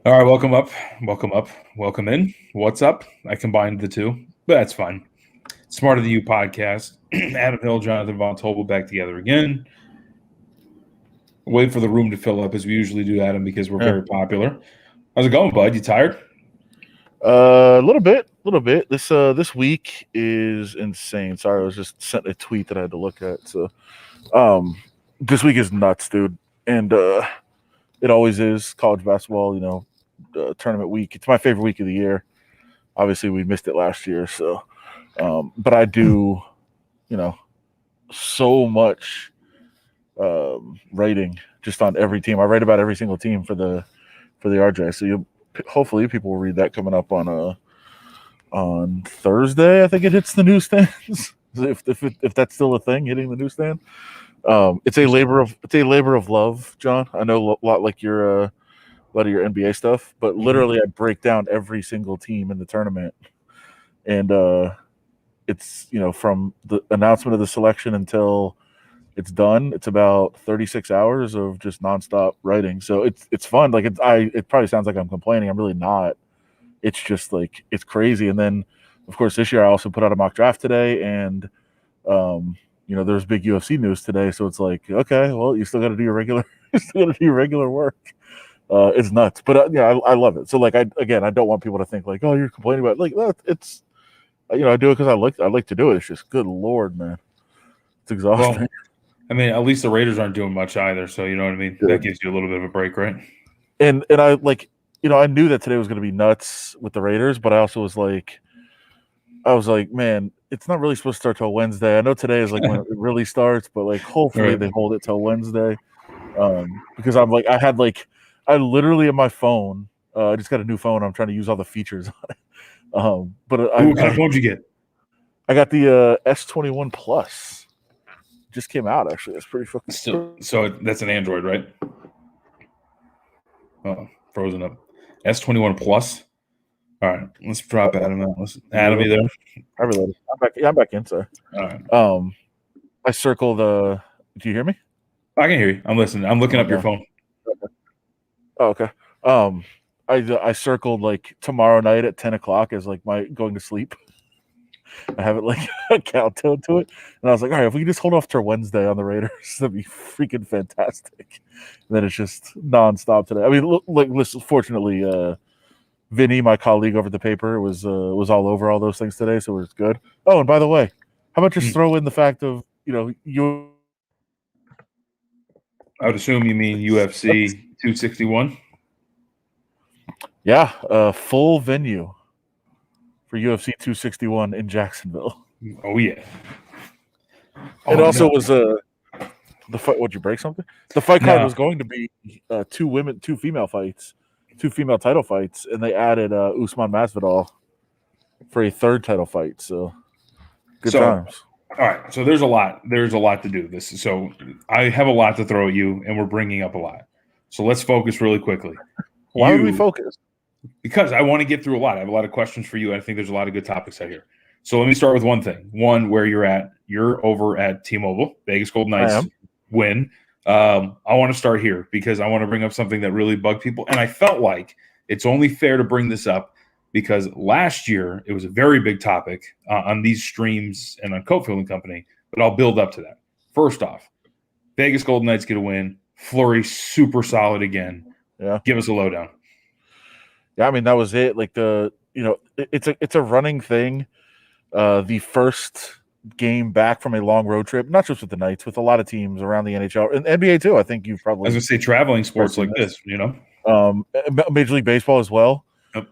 All right, welcome in. What's up? I combined the two, but that's fine. Smarter Than You podcast. Adam Hill, Jonathan Von Tobel back together again. Wait for the room to fill up as we usually do, Adam, because we're very popular. How's it going, bud? You tired? A little bit. This week is insane. Sorry, I was just sent a tweet that I had to look at. So, this week is nuts, dude, and it always is. College basketball, tournament week. It's my favorite week of the year. Obviously, we missed it last year, so. But I do, so much writing just on every team. I write about every single team for the RJ. So hopefully people will read that coming up on Thursday. I think it hits the newsstands. if that's still a thing, hitting the newsstand. It's a labor of love, John. I know a lot like a lot of your NBA stuff, but literally I break down every single team in the tournament, and it's from the announcement of the selection until it's done. It's about 36 hours of just nonstop writing. So it's fun. Like it probably sounds like I'm complaining. I'm really not. It's just like it's crazy. And then of course this year I also put out a mock draft today, and there's big UFC news today. So it's like, okay, well, you still got to do your regular work. It's nuts, but I love it. So like I don't want people to think like, oh, you're complaining about it. Like it's I do it because I like to do it. It's just good Lord, man, it's exhausting. Well, I mean, at least the Raiders aren't doing much either, so you know what I mean. That gives you a little bit of a break, right? And I I knew that today was going to be nuts with the Raiders, but I also was like, man, it's not really supposed to start till Wednesday. I know today is like when it really starts, but like hopefully they hold it till Wednesday, because I'm like I literally in my phone, I just got a new phone. I'm trying to use all the features on it. But what kind of phone did you get? I got the S21 Plus. Just came out actually. That's pretty fucking. So that's an Android, right? Oh, frozen up. S21 Plus. All right, let's drop Adam out. Adam, you there? I reloaded. I'm back. Yeah, I'm back in, sir. All right. I circle the. Do you hear me? I can hear you. I'm listening. I'm looking up your phone. Okay. Oh, okay. I circled like tomorrow night at 10 o'clock as like my going to sleep. I have it like a countdown to it, and I was like, all right, if we can just hold off till Wednesday on the Raiders, that'd be freaking fantastic. And then it's just nonstop today. I mean, listen, fortunately, Vinny, my colleague over at the paper, was all over all those things today, so it was good. Oh, and by the way, how about just throw in the fact of you? I would assume you mean UFC 261. Yeah, full venue for UFC 261 in Jacksonville. Oh yeah. It also was the fight. Would you break something? The fight card was going to be two female fights, 2 female title fights, and they added Usman Masvidal for a 3rd title fight. So good times. All right, so there's a lot to do this. So I have a lot to throw at you, and we're bringing up a lot. So let's focus really quickly. Why would we focus? Because I want to get through a lot. I have a lot of questions for you. And I think there's a lot of good topics out here. So let me start with one thing. One, where you're at. You're over at T-Mobile, Vegas Golden Knights win. I want to start here because I want to bring up something that really bugged people. And I felt like it's only fair to bring this up because last year it was a very big topic on these streams and on Cofield and Company. But I'll build up to that. First off, Vegas Golden Knights get a win. Fleury super solid again. Yeah. Give us a lowdown. Yeah, I mean, that was it. Like it's a running thing. The first game back from a long road trip, not just with the Knights, with a lot of teams around the NHL and NBA too. I think you've probably. I was gonna say traveling sports like this, Major League Baseball as well. Yep.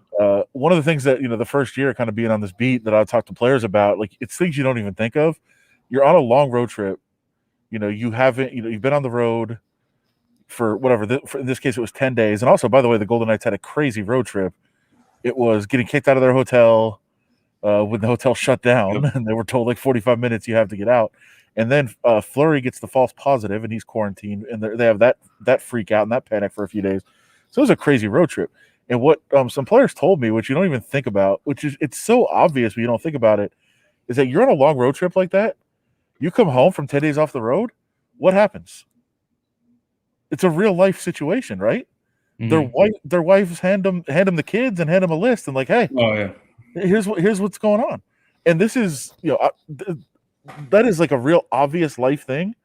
One of the things that the first year, kind of being on this beat, that I talk to players about, like it's things you don't even think of. You're on a long road trip. You haven't. You've been on the road for whatever. In this case, it was 10 days. And also, by the way, the Golden Knights had a crazy road trip. It was getting kicked out of their hotel when the hotel shut down, and they were told like 45 minutes you have to get out. And then Fleury gets the false positive, and he's quarantined, and they have that freak out and that panic for a few days. So it was a crazy road trip. And what some players told me, which you don't even think about, which is it's so obvious but you don't think about it, is that you're on a long road trip like that. You come home from 10 days off the road. What happens? It's a real life situation, right? their wives hand them the kids and hand them a list and like, hey, oh yeah, here's what's going on. And this is, that is like a real obvious life thing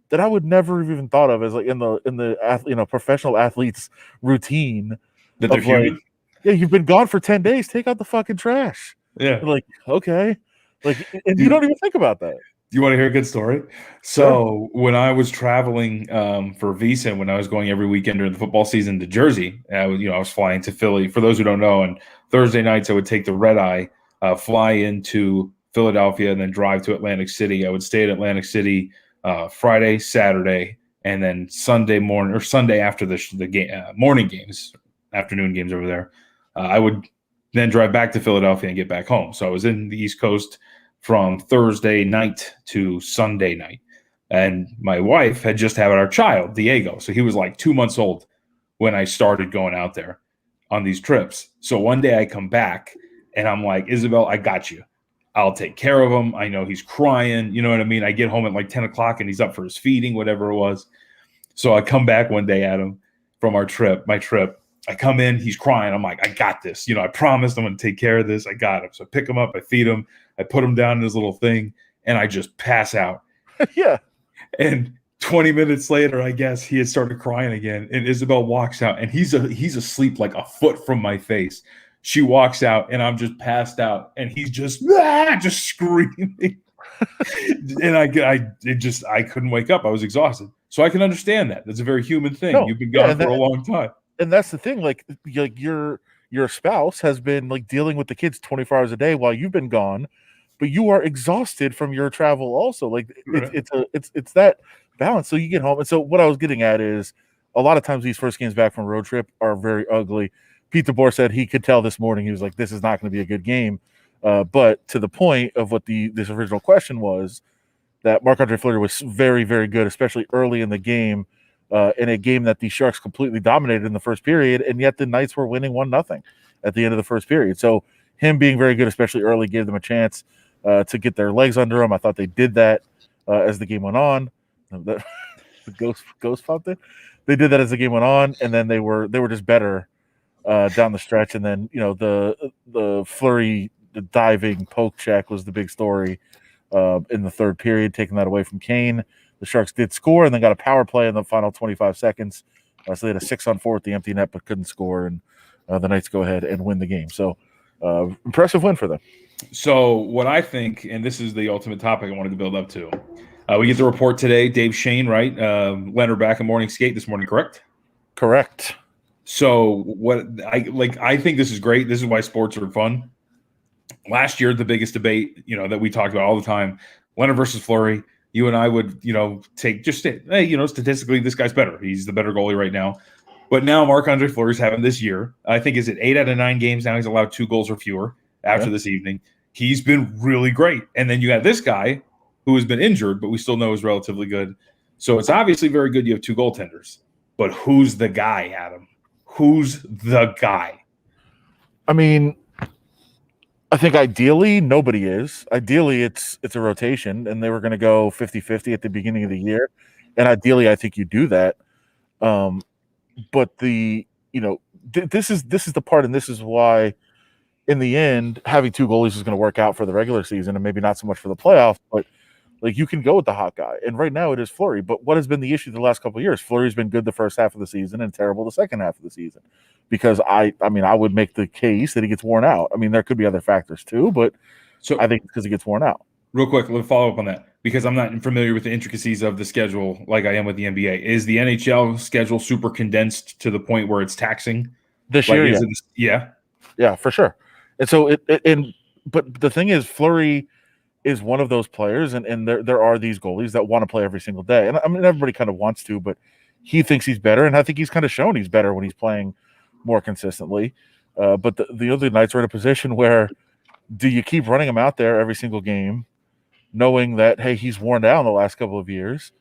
that I would never have even thought of as like in the professional athlete's routine that they're of like, human. yeah, you've been gone for 10 days, take out the fucking trash. Yeah. You're like, okay. Like, and you don't even think about that. Do you want to hear a good story? So when I was traveling for visa, when I was going every weekend during the football season to Jersey, I was flying to Philly. For those who don't know, on Thursday nights I would take the red eye, fly into Philadelphia, and then drive to Atlantic City. I would stay at Atlantic City Friday, Saturday, and then Sunday morning or Sunday after the game, morning games, afternoon games over there. I would then drive back to Philadelphia and get back home. So I was in the East Coast from Thursday night to Sunday night. And my wife had just had our child, Diego. So he was like 2 months old when I started going out there on these trips. So one day I come back and I'm like, Isabel, I got you. I'll take care of him. I know he's crying. You know what I mean? I get home at like 10 o'clock and he's up for his feeding, whatever it was. So I come back one day at him from my trip. I come in, he's crying. I'm like, I got this. I promised I'm going to take care of this. I got him. So I pick him up, I feed him, I put him down in his little thing, and I just pass out. Yeah. And 20 minutes later, I guess, he had started crying again. And Isabel walks out, and he's asleep like a foot from my face. She walks out, and I'm just passed out, and he's just screaming. And I couldn't wake up. I was exhausted. So I can understand that. That's a very human thing. No, You've been gone for a long time. And that's the thing. Like your spouse has been like dealing with the kids 24 hours a day while you've been gone, but you are exhausted from your travel also. Like it's that balance. So you get home. And so what I was getting at is a lot of times these first games back from road trip are very ugly. Pete DeBoer said he could tell this morning. He was like, this is not going to be a good game. But to the point of what this original question was, that Marc-Andre Fleury was very, very good, especially early in the game, in a game that the Sharks completely dominated in the first period, and yet the Knights were winning 1-0 at the end of the first period. So him being very good, especially early, gave them a chance to get their legs under them. I thought they did that as the game went on. The ghost fountain. They did that as the game went on, and then they were just better down the stretch. And then the Fleury, the diving poke check was the big story in the third period, taking that away from Kane. The Sharks did score and then got a power play in the final 25 seconds. So they had a 6-on-4 at the empty net, but couldn't score. And the Knights go ahead and win the game. So impressive win for them. So what I think, and this is the ultimate topic I wanted to build up to, we get the report today. Dave Shane, right? Leonard back at morning skate this morning, correct? Correct. So what I think this is great. This is why sports are fun. Last year, the biggest debate, that we talked about all the time, Leonard versus Fleury. You and I would, take just, hey, statistically, this guy's better. He's the better goalie right now. But now Marc-Andre Fleury's having this year. I think, is it 8 out of 9 games now? He's allowed 2 goals or fewer after this evening. He's been really great. And then you got this guy who has been injured, but we still know is relatively good. So it's obviously very good you have 2 goaltenders. But who's the guy, Adam? Who's the guy? I mean, I think ideally nobody is. Ideally it's a rotation, and they were going to go 50-50 at the beginning of the year. And ideally I think you do that. But this is the part, and this is why in the end having 2 goalies is going to work out for the regular season and maybe not so much for the playoffs, but like you can go with the hot guy. And right now it is Fleury. But what has been the issue the last couple of years? Fleury's been good the first half of the season and terrible the second half of the season. Because I would make the case that he gets worn out. I mean, there could be other factors too, but I think it's because he gets worn out. Real quick, let's follow up on that because I'm not familiar with the intricacies of the schedule like I am with the NBA. Is the NHL schedule super condensed to the point where it's taxing this year? Yeah, for sure. And so but the thing is, Fleury is one of those players, and there are these goalies that want to play every single day. And I mean, everybody kind of wants to, but he thinks he's better, and I think he's kind of shown he's better when he's playing more consistently. But the other Knights are in a position where do you keep running him out there every single game, knowing that, hey, he's worn down the last couple of years,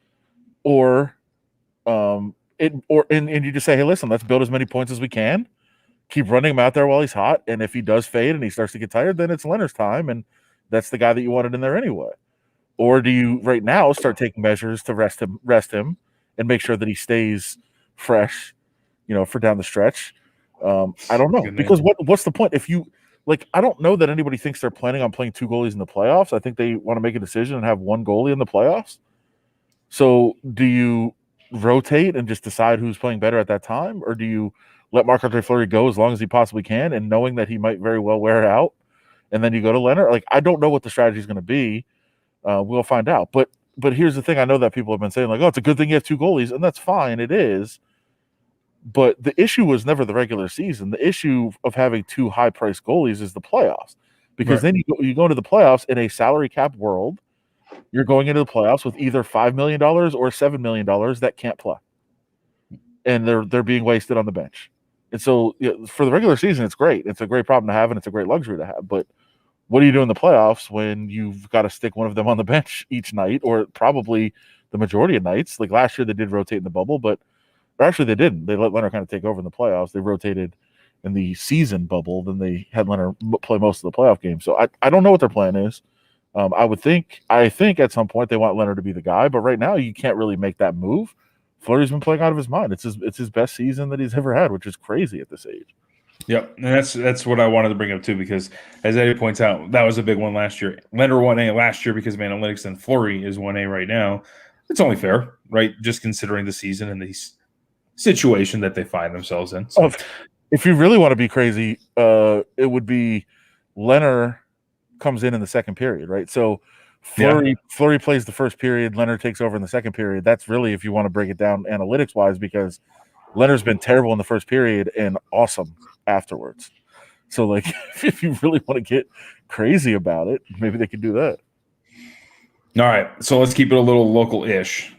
or you just say, hey, listen, let's build as many points as we can, keep running him out there while he's hot, and if he does fade and he starts to get tired, then it's Leonard's time, and that's the guy that you wanted in there anyway. Or do you right now start taking measures to rest him and make sure that he stays fresh, for down the stretch. I don't know, because what's the point if you I don't know that anybody thinks they're planning on playing 2 goalies in the playoffs. I think they want to make a decision and have 1 goalie in the playoffs. So do you rotate and just decide who's playing better at that time, or do you let Marc-Andre Fleury go as long as he possibly can, and knowing that he might very well wear out, and then you go to Leonard? I don't know what the strategy is going to be. We'll find out. But here's the thing: I know that people have been saying oh, it's a good thing you have 2 goalies, and that's fine. It is. But the issue was never the regular season. The issue of having 2 high-priced goalies is the playoffs, because then you go into the playoffs in a salary cap world. You're going into the playoffs with either $5 million or $7 million that can't play, and they're being wasted on the bench. And so for the regular season, it's great. It's a great problem to have, and it's a great luxury to have. But what do you do in the playoffs when you've got to stick one of them on the bench each night, or probably the majority of nights? Like last year, they did rotate in the bubble, but actually they didn't. They let Leonard kind of take over in the playoffs. They rotated in the season bubble, then they had Leonard play most of the playoff games. So I don't know what their plan is. I think at some point they want Leonard to be the guy, but right now you can't really make that move. Fleury's been playing out of his mind. It's his best season that he's ever had, which is crazy at this age. Yep, and that's what I wanted to bring up too, because as Eddie points out, that was a big one last year. Leonard 1A last year because of analytics, and Fleury is 1A right now. It's only fair, right? Just considering the season and the situation that they find themselves in. So. If you really want to be crazy, it would be Leonard comes in the second period, right? So Fleury plays the first period, Leonard takes over in the second period. That's really, if you want to break it down analytics wise, because Leonard's been terrible in the first period and awesome afterwards. So if you really want to get crazy about it, maybe they could do that. All right, so let's keep it a little local-ish.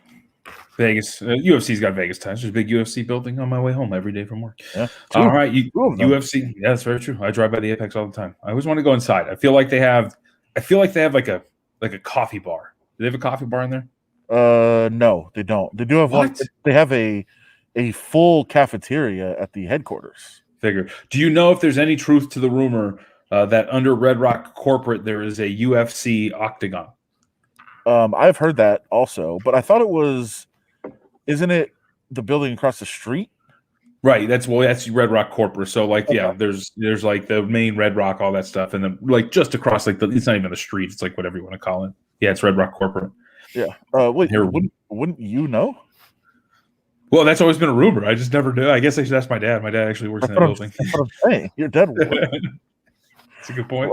Vegas, UFC's got Vegas ties. There's a big UFC building on my way home every day from work. Yeah, all right, UFC. Yeah, that's very true. I drive by the Apex all the time. I always want to go inside. I feel like they have like a coffee bar. Do they have a coffee bar in there? No, they don't. They do have one. They have a full cafeteria at the headquarters. Figure. Do you know if there's any truth to the rumor that under Red Rock Corporate there is a UFC octagon? I've heard that also, but I thought it was. Isn't it the building across the street? Right. That's Red Rock Corporate. So there's like the main Red Rock, all that stuff, and then just across it's not even a street. It's like whatever you want to call it. Yeah, it's Red Rock Corporate. Yeah. Wouldn't you know? Well, that's always been a rumor. I just never knew. I guess I should ask my dad. My dad actually works in that building. That's what I'm saying. Your dad would. That's a good point.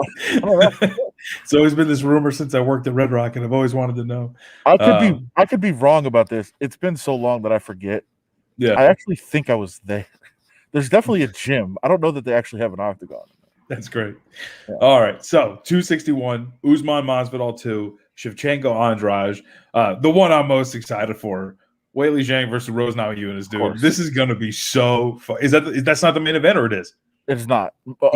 It's always been this rumor since I worked at Red Rock, and I've always wanted to know. I could be wrong about this. It's been so long that I forget. Yeah, I actually think I was there. There's definitely a gym. I don't know that they actually have an octagon. That's great. Yeah. All right, so 261, Usman Masvidal 2, Shevchenko Andrade. The one I'm most excited for, Weili Zhang versus Rose Namajunas, dude. This is gonna be so fun. That's not the main event, or it is? It's not. Come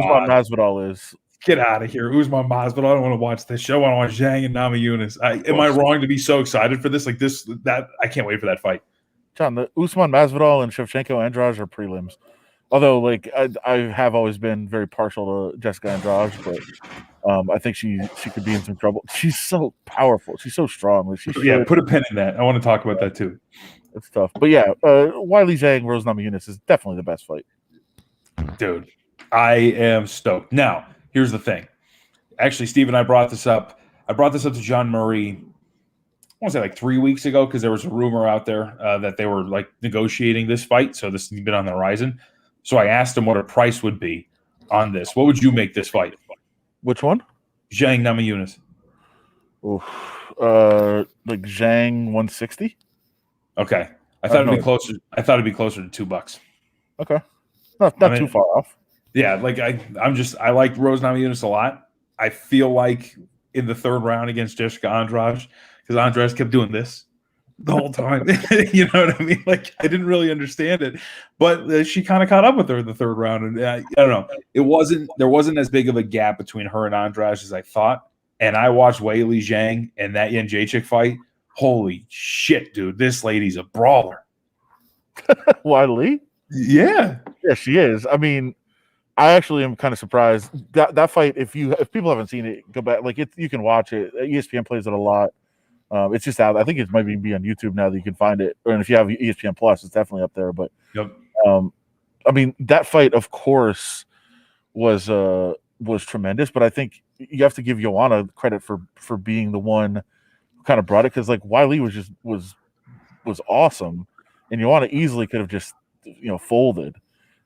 on. Masvidal is. Get out of here. Usman Masvidal. I don't want to watch this show. I want to watch Zhang and Namajunas. Am I wrong to be so excited for this? I can't wait for that fight. John, the Usman Masvidal and Shevchenko Andrade are prelims. Although, I have always been very partial to Jessica Andrade, but I think she could be in some trouble. She's so powerful. She's so strong. Put a pin in that. I want to talk about that too. It's tough. But yeah, Weili Zhang, Rose Namajunas is definitely the best fight. Dude, I am stoked. Now, here's the thing. Actually, Steve and I brought this up. I brought this up to John Murray, I want to say 3 weeks ago, because there was a rumor out there that they were negotiating this fight. So this has been on the horizon. So I asked him what a price would be on this. What would you make this fight? Which one? Zhang Namajunas. Oof. Zhang 160. Okay, I thought it'd be closer. I thought it'd be closer to $2. Okay, not too far off. Yeah, I like Rose Namajunas a lot. I feel like in the third round against Jessica Andrade, because Andrade kept doing this the whole time. You know what I mean? I didn't really understand it, but she kind of caught up with her in the third round, and I don't know. There wasn't as big of a gap between her and Andrade as I thought. And I watched Weili Zhang and that Jędrzejczyk fight. Holy shit, dude! This lady's a brawler. Weili? Yeah, she is. I mean, I actually am kind of surprised that fight. If people haven't seen it, go back. You can watch it. ESPN plays it a lot. It's just out. I think it might be on YouTube now that you can find it. Or if you have ESPN Plus, it's definitely up there. But yep. I mean, that fight, of course, was tremendous, but I think you have to give Joanna credit for being the one who kind of brought it, because like Wiley was awesome, and Joanna easily could have just folded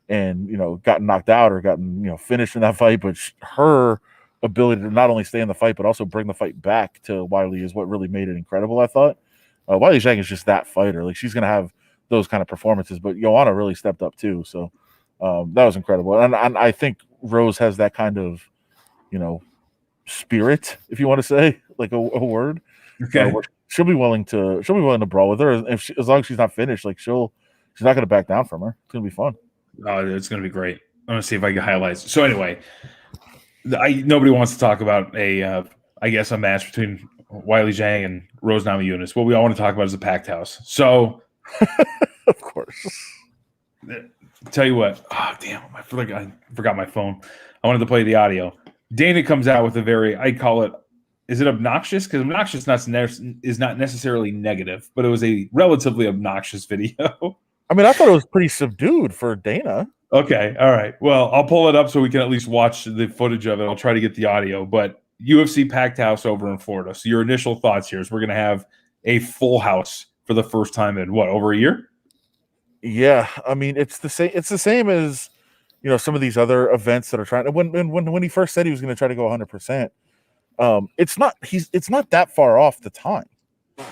and gotten knocked out or gotten finished in that fight, but her ability to not only stay in the fight but also bring the fight back to Wiley is what really made it incredible. I thought Wiley Zhang is just that fighter. Like, she's gonna have those kind of performances, but Joanna really stepped up too. So that was incredible, and I think Rose has that kind of spirit, if you want to say like a word. Okay. She'll be willing to brawl with her as long as she's not finished. Like, she's not going to back down from her. It's going to be fun. Oh, it's going to be great. I'm going to see if I can highlights. So anyway, nobody wants to talk about a match between Wiley Zhang and Rose Namajunas. What we all want to talk about is the packed house. So, of course. Tell you what. Oh, damn! I forgot my phone. I wanted to play the audio. Dana comes out with a very, I call it, is it obnoxious? Because obnoxious is not necessarily negative, but it was a relatively obnoxious video. I mean, I thought it was pretty subdued for Dana. Okay, all right. Well, I'll pull it up so we can at least watch the footage of it. I'll try to get the audio. But UFC packed house over in Florida. So your initial thoughts here is we're going to have a full house for the first time in over a year? Yeah, I mean, it's the same. It's the same as some of these other events that are trying. When he first said he was going to try to go 100%, it's not that far off the time. Yeah.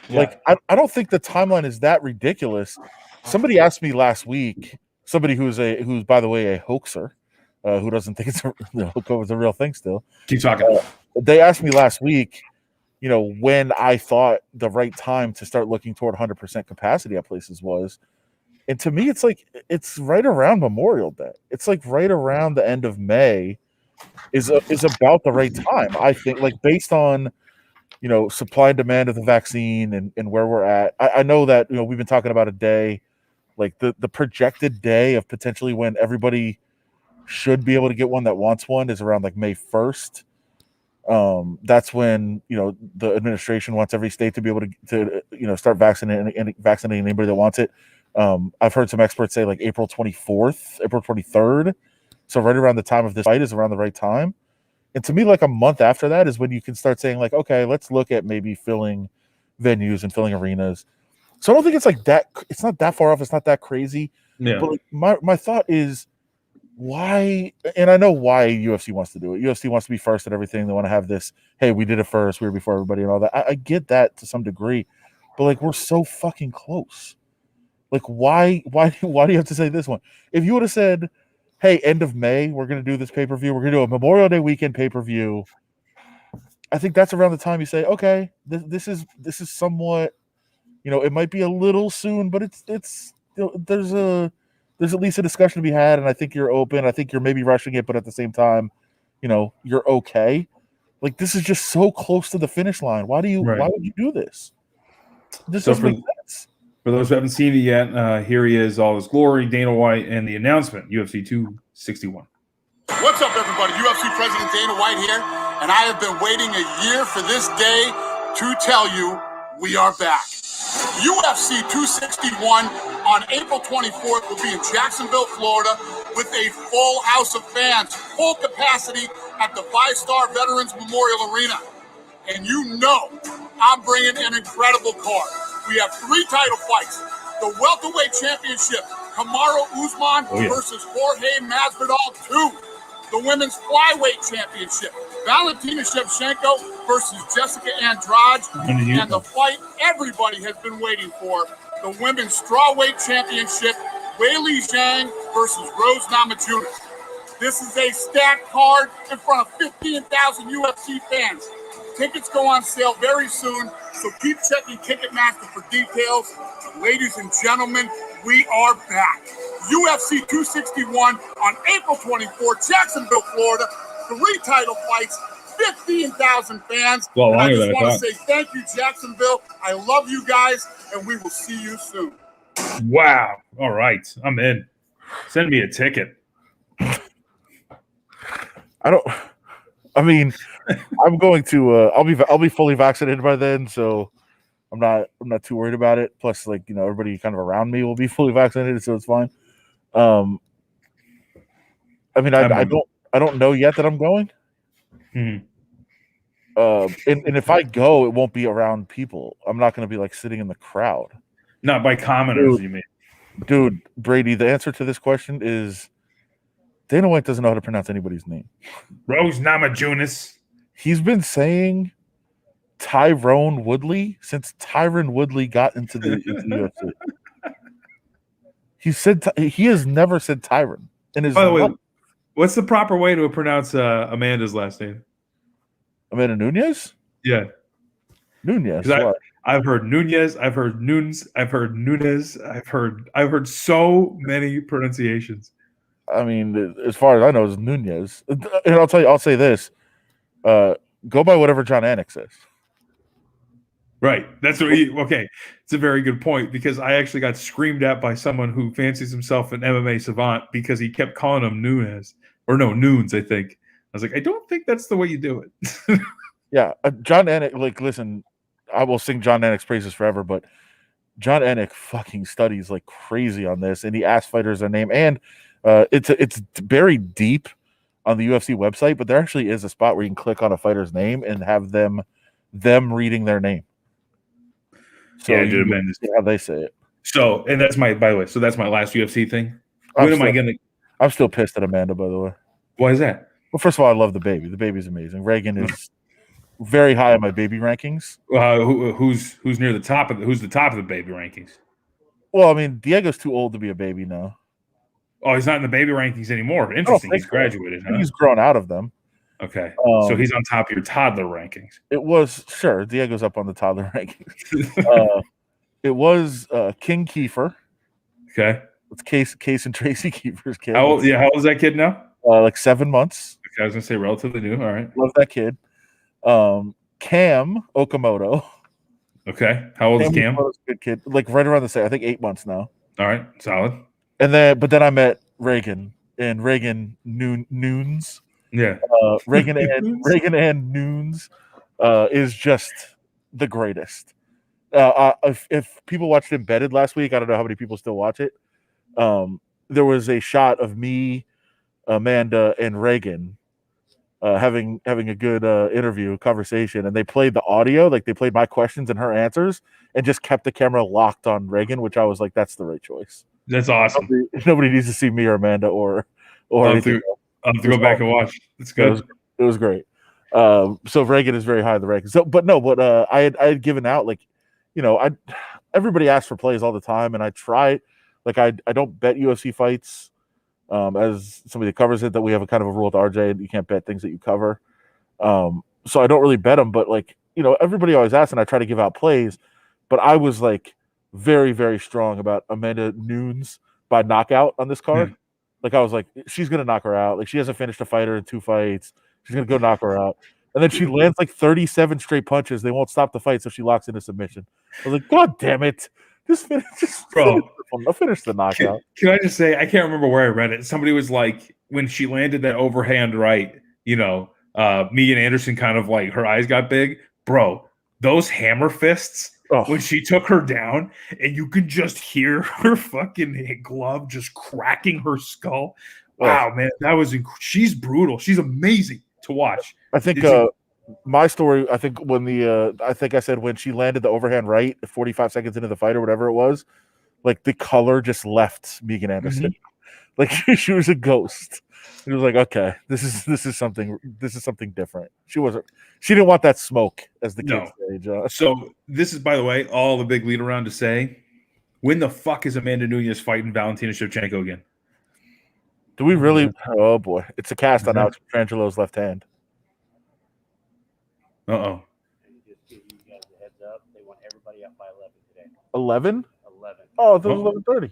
Like, I don't think the timeline is that ridiculous. Somebody asked me last week, somebody who's by the way a hoaxer, who doesn't think it's a real thing still. Keep talking. They asked me last week, when I thought the right time to start looking toward 100% capacity at places was. And to me, it's right around Memorial Day. It's like right around the end of May is about the right time. I think, like, based on, supply and demand of the vaccine and where we're at. I know that, we've been talking about a day, like the projected day of potentially when everybody should be able to get one that wants one is around like May 1st. That's when, the administration wants every state to be able to start vaccinating anybody that wants it. I've heard some experts say like April 24th, April 23rd. So right around the time of this fight is around the right time. And to me, like a month after that is when you can start saying like, okay, let's look at maybe filling venues and filling arenas. So I don't think it's like that. It's not that far off. It's not that crazy. Yeah. But like, my thought is why, and I know why UFC wants to do it. UFC wants to be first at everything. They want to have this, hey, we did it first. We were before everybody and all that. I get that to some degree, but like, we're so fucking close. Like, why do you have to say this one? If you would have said, hey, end of May, we're going to do this pay-per-view. We're going to do a Memorial Day weekend pay-per-view. I think that's around the time you say, okay, this is somewhat, it might be a little soon, but it's there's at least a discussion to be had, and I think you're open. I think you're maybe rushing it, but at the same time, you're okay. Like, this is just so close to the finish line. Why would you do this? This doesn't make sense. For those who haven't seen it yet, here he is, all his glory, Dana White, and the announcement, UFC 261. What's up, everybody? UFC President Dana White here, and I have been waiting a year for this day to tell you we are back. UFC 261 on April 24th will be in Jacksonville, Florida, with a full house of fans, full capacity at the 5-Star Veterans Memorial Arena. And I'm bringing an incredible card. We have 3 title fights. The welterweight championship, Kamaru Usman versus Jorge Masvidal 2. The women's flyweight championship, Valentina Shevchenko versus Jessica Andrade. And the fight everybody has been waiting for, the women's strawweight championship, Weili Zhang versus Rose Namajunas. This is a stacked card in front of 15,000 UFC fans. Tickets go on sale very soon, so keep checking Ticketmaster for details. Ladies and gentlemen, we are back. UFC 261 on April 24th, Jacksonville, Florida. 3 title fights, 15,000 fans. Well, I just want to say thank you, Jacksonville. I love you guys, and we will see you soon. Wow. All right. I'm in. Send me a ticket. I'm going to I'll be fully vaccinated by then, so I'm not too worried about it. Plus, like, everybody kind of around me will be fully vaccinated, so it's fine. I mean, I don't know yet that I'm going. Mm-hmm. And if I go, it won't be around people. I'm not going to be like sitting in the crowd. Not by commoners, you mean? Dude, Brady, the answer to this question is Dana White doesn't know how to pronounce anybody's name. Rose Namajunas. He's been saying Tyrone Woodley since Tyron Woodley got into the UFC. He has never said Tyron in his. By the way, what's the proper way to pronounce Amanda's last name? Amanda Nunes? Yeah. Nunes. I've heard Nunez, I've heard Nunes, I've heard Nunes, I've heard so many pronunciations. I mean, as far as I know, it's Nunez. And I'll say this. Go by whatever John Anik says. Right. That's what okay. It's a very good point, because I actually got screamed at by someone who fancies himself an MMA savant because he kept calling him Nunes. Or no, Nunes, I think. I was like, I don't think that's the way you do it. Yeah. John Anik, like, listen, I will sing John Anik's praises forever, but John Anik fucking studies like crazy on this, and he asks fighters their name, and it's buried deep on the UFC website, but there actually is a spot where you can click on a fighter's name and have them reading their name. So yeah, dude, man, how they say it. So, and that's by the way, so that's my last UFC thing. I'm still pissed at Amanda, by the way. Why is that? Well, first of all, I love the baby. The baby's amazing. Reagan is very high on my baby rankings. Who's near the top who's the top of the baby rankings? Well, I mean, Diego's too old to be a baby now. Oh, he's not in the baby rankings anymore. Interesting. He's graduated. Huh? He's grown out of them. Okay. So he's on top of your toddler rankings. It was, sure, Diego's up on the toddler rankings. It was King Kiefer. Okay. It's Case and Tracy Kiefer's kid. How old is that kid now? Like 7 months. Okay, I was going to say relatively new. All right. Love that kid. Cam Okamoto. Okay. How old is Cam? Good kid. Like right around the same. I think 8 months now. All right. Solid. And then I met Reagan, and Reagan Nunes. Yeah. Reagan and Nunes is just the greatest. If people watched Embedded last week, I don't know how many people still watch it. There was a shot of me, Amanda, and Reagan having a good conversation, and they played the audio, like they played my questions and her answers, and just kept the camera locked on Reagan, which I was like, that's the right choice. That's awesome. Nobody needs to see me or Amanda or I'll have to go back and watch. It's good. It was great. So Reagan is very high in the rankings. So, but I had given out, like, everybody asks for plays all the time, and I try, like, I don't bet UFC fights. As somebody that covers it, that we have a kind of a rule with RJ, and you can't bet things that you cover. So I don't really bet them, but like, everybody always asks, and I try to give out plays, but I was like very, very strong about Amanda Nunes by knockout on this card. Like, I was like, she's going to knock her out. Like, she hasn't finished a fighter in 2 fights. She's going to go knock her out. And then she lands like 37 straight punches. They won't stop the fight, so she locks into submission. I was like, God damn it. Just finish the knockout. Can I just say, I can't remember where I read it. Somebody was like, when she landed that overhand right, Megan Anderson kind of like, her eyes got big. Bro, those hammer fists, when she took her down, and you could just hear her fucking glove just cracking her skull. Wow, man, she's brutal. She's amazing to watch. I think my story, I think I said when she landed the overhand right 45 seconds into the fight or whatever it was, like the color just left Megan Anderson. Mm-hmm. Like she was a ghost. It was like, okay, this is something different. She didn't want that smoke, as the kids say. So this is, by the way, all the big lead around to say, when the fuck is Amanda Nunes fighting Valentina Shevchenko again? Do we really? Oh boy, it's a cast on Alex Petrangelo's left hand. 11? Oh, it was 11:30.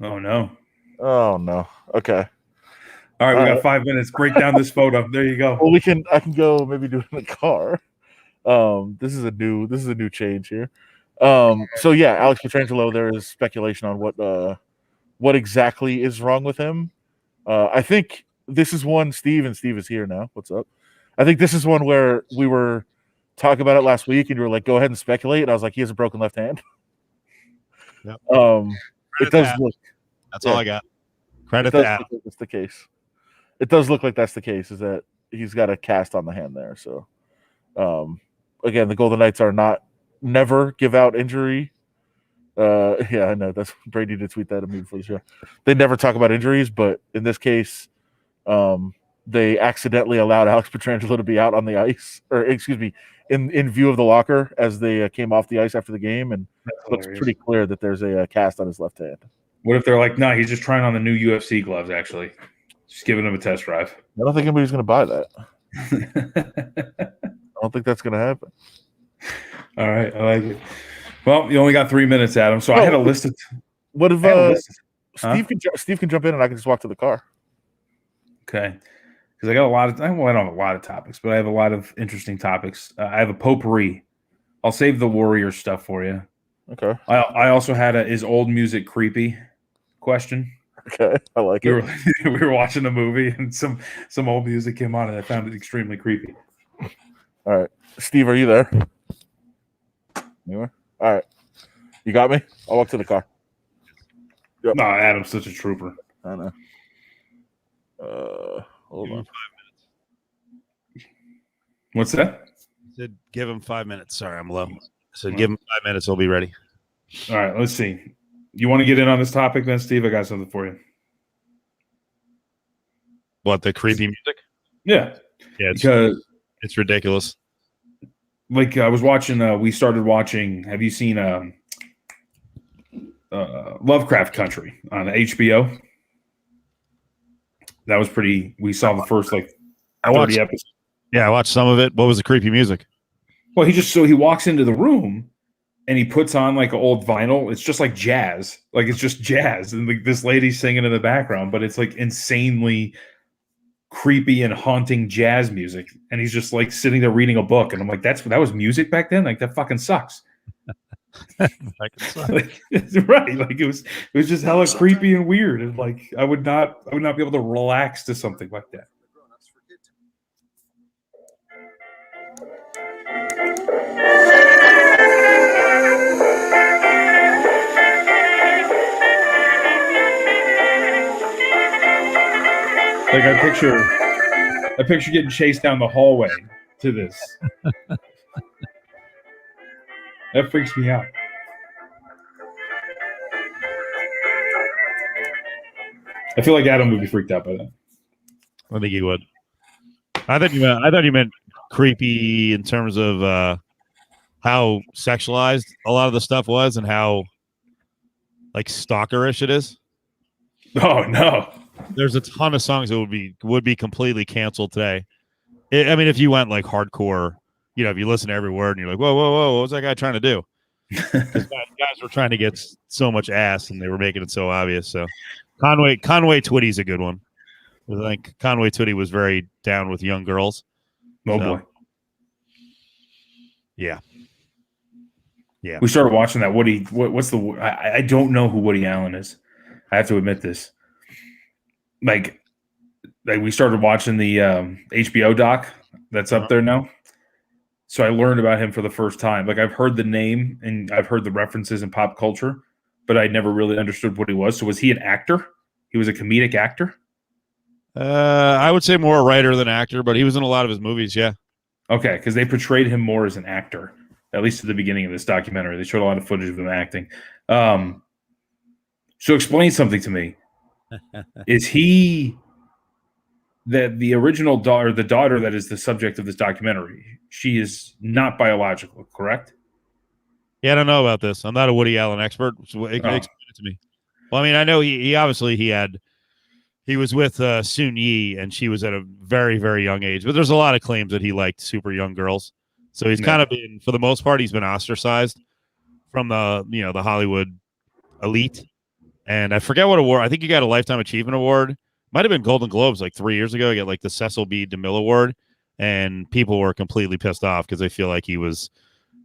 Oh no. Oh no. Okay. All right, we got 5 minutes. Break down this photo. There you go. Well, I can go maybe do it in the car. This is a new change here. So yeah, Alex Petrangelo, there is speculation on what exactly is wrong with him. I think this is one, Steve is here now. What's up? I think this is one where we were talk about it last week, and you were like, "Go ahead and speculate." And I was like, "He has a broken left hand." Yep. It does look. That's all I got. Credit It that. that's the case. It does look like that's the case. Is that he's got a cast on the hand there? So, again, the Golden Knights are never give out injury. Yeah, I know that's Brady did tweet that at me before the show. They never talk about injuries, but in this case, they accidentally allowed Alex Pietrangelo to be out on the ice, or excuse me, in view of the locker as they came off the ice after the game, and it looks pretty clear that there's a cast on his left hand. What if they're like, no, he's just trying on the new UFC gloves, actually. Just giving him a test drive. I don't think anybody's going to buy that. I don't think that's going to happen. All right, I like it. Well, you only got 3 minutes, Adam, so I had a list of... What if Steve can jump in and I can just walk to the car? Okay. Because I got I don't have a lot of topics, but I have a lot of interesting topics. I have a potpourri. I'll save the Warriors stuff for you. Okay. I also had a is old music creepy question. Okay, I like it. We were watching a movie and some old music came on and I found it extremely creepy. All right. Steve, are you there? You are? All right. You got me? I'll walk to the car. Yep. No, Adam's such a trooper. I know. Hold on. 5 minutes. What's that? I said give him 5 minutes. Sorry, I'm low. I said give him 5 minutes. He'll be ready. All right, let's see. You want to get in on this topic then, Steve? I got something for you. What, the creepy music? Yeah. Yeah, because it's ridiculous. Like I was watching, we started watching, have you seen Lovecraft Country on HBO? That was pretty, we saw the first like 30 episodes. Yeah, I watched some of it. What was the creepy music? Well, he walks into the room and he puts on like an old vinyl. It's just like jazz. Like it's just jazz. And like this lady's singing in the background, but it's like insanely creepy and haunting jazz music. And he's just like sitting there reading a book. And I'm like, that was music back then? Like that fucking sucks. Like, right. Like it was just hella creepy and weird. And like I would not be able to relax to something like that. Like I picture getting chased down the hallway to this. That freaks me out. I feel like Adam would be freaked out by that. I think he would. I thought you meant creepy in terms of how sexualized a lot of the stuff was and how like stalkerish it is. Oh no. There's a ton of songs that would be completely canceled today. I mean, if you went like hardcore, you know, if you listen to every word and you're like, whoa, what was that guy trying to do? Guys were trying to get so much ass and they were making it so obvious. So Conway Twitty's a good one. I think Conway Twitty was very down with young girls. Oh boy. Yeah. We started watching that. I don't know who Woody Allen is. I have to admit this. Like we started watching the HBO doc that's up there now. So I learned about him for the first time. Like I've heard the name and I've heard the references in pop culture, but I never really understood what he was. So was he an actor? He was a comedic actor? I would say more a writer than actor, but he was in a lot of his movies, yeah. Okay, because they portrayed him more as an actor, at least at the beginning of this documentary. They showed a lot of footage of him acting. So explain something to me. Is he the original daughter, the daughter that is the subject of this documentary? She is not biological, correct? Yeah, I don't know about this. I'm not a Woody Allen expert. So explain it to me. Well, I mean, I know he obviously he was with Soon Yi, and she was at a very, very young age. But there's a lot of claims that he liked super young girls. So he's kind of been, for the most part, he's been ostracized from the Hollywood elite. And I forget what award. I think he got a Lifetime Achievement Award. Might have been Golden Globes like 3 years ago. He got like the Cecil B. DeMille Award, and people were completely pissed off because they feel like he was,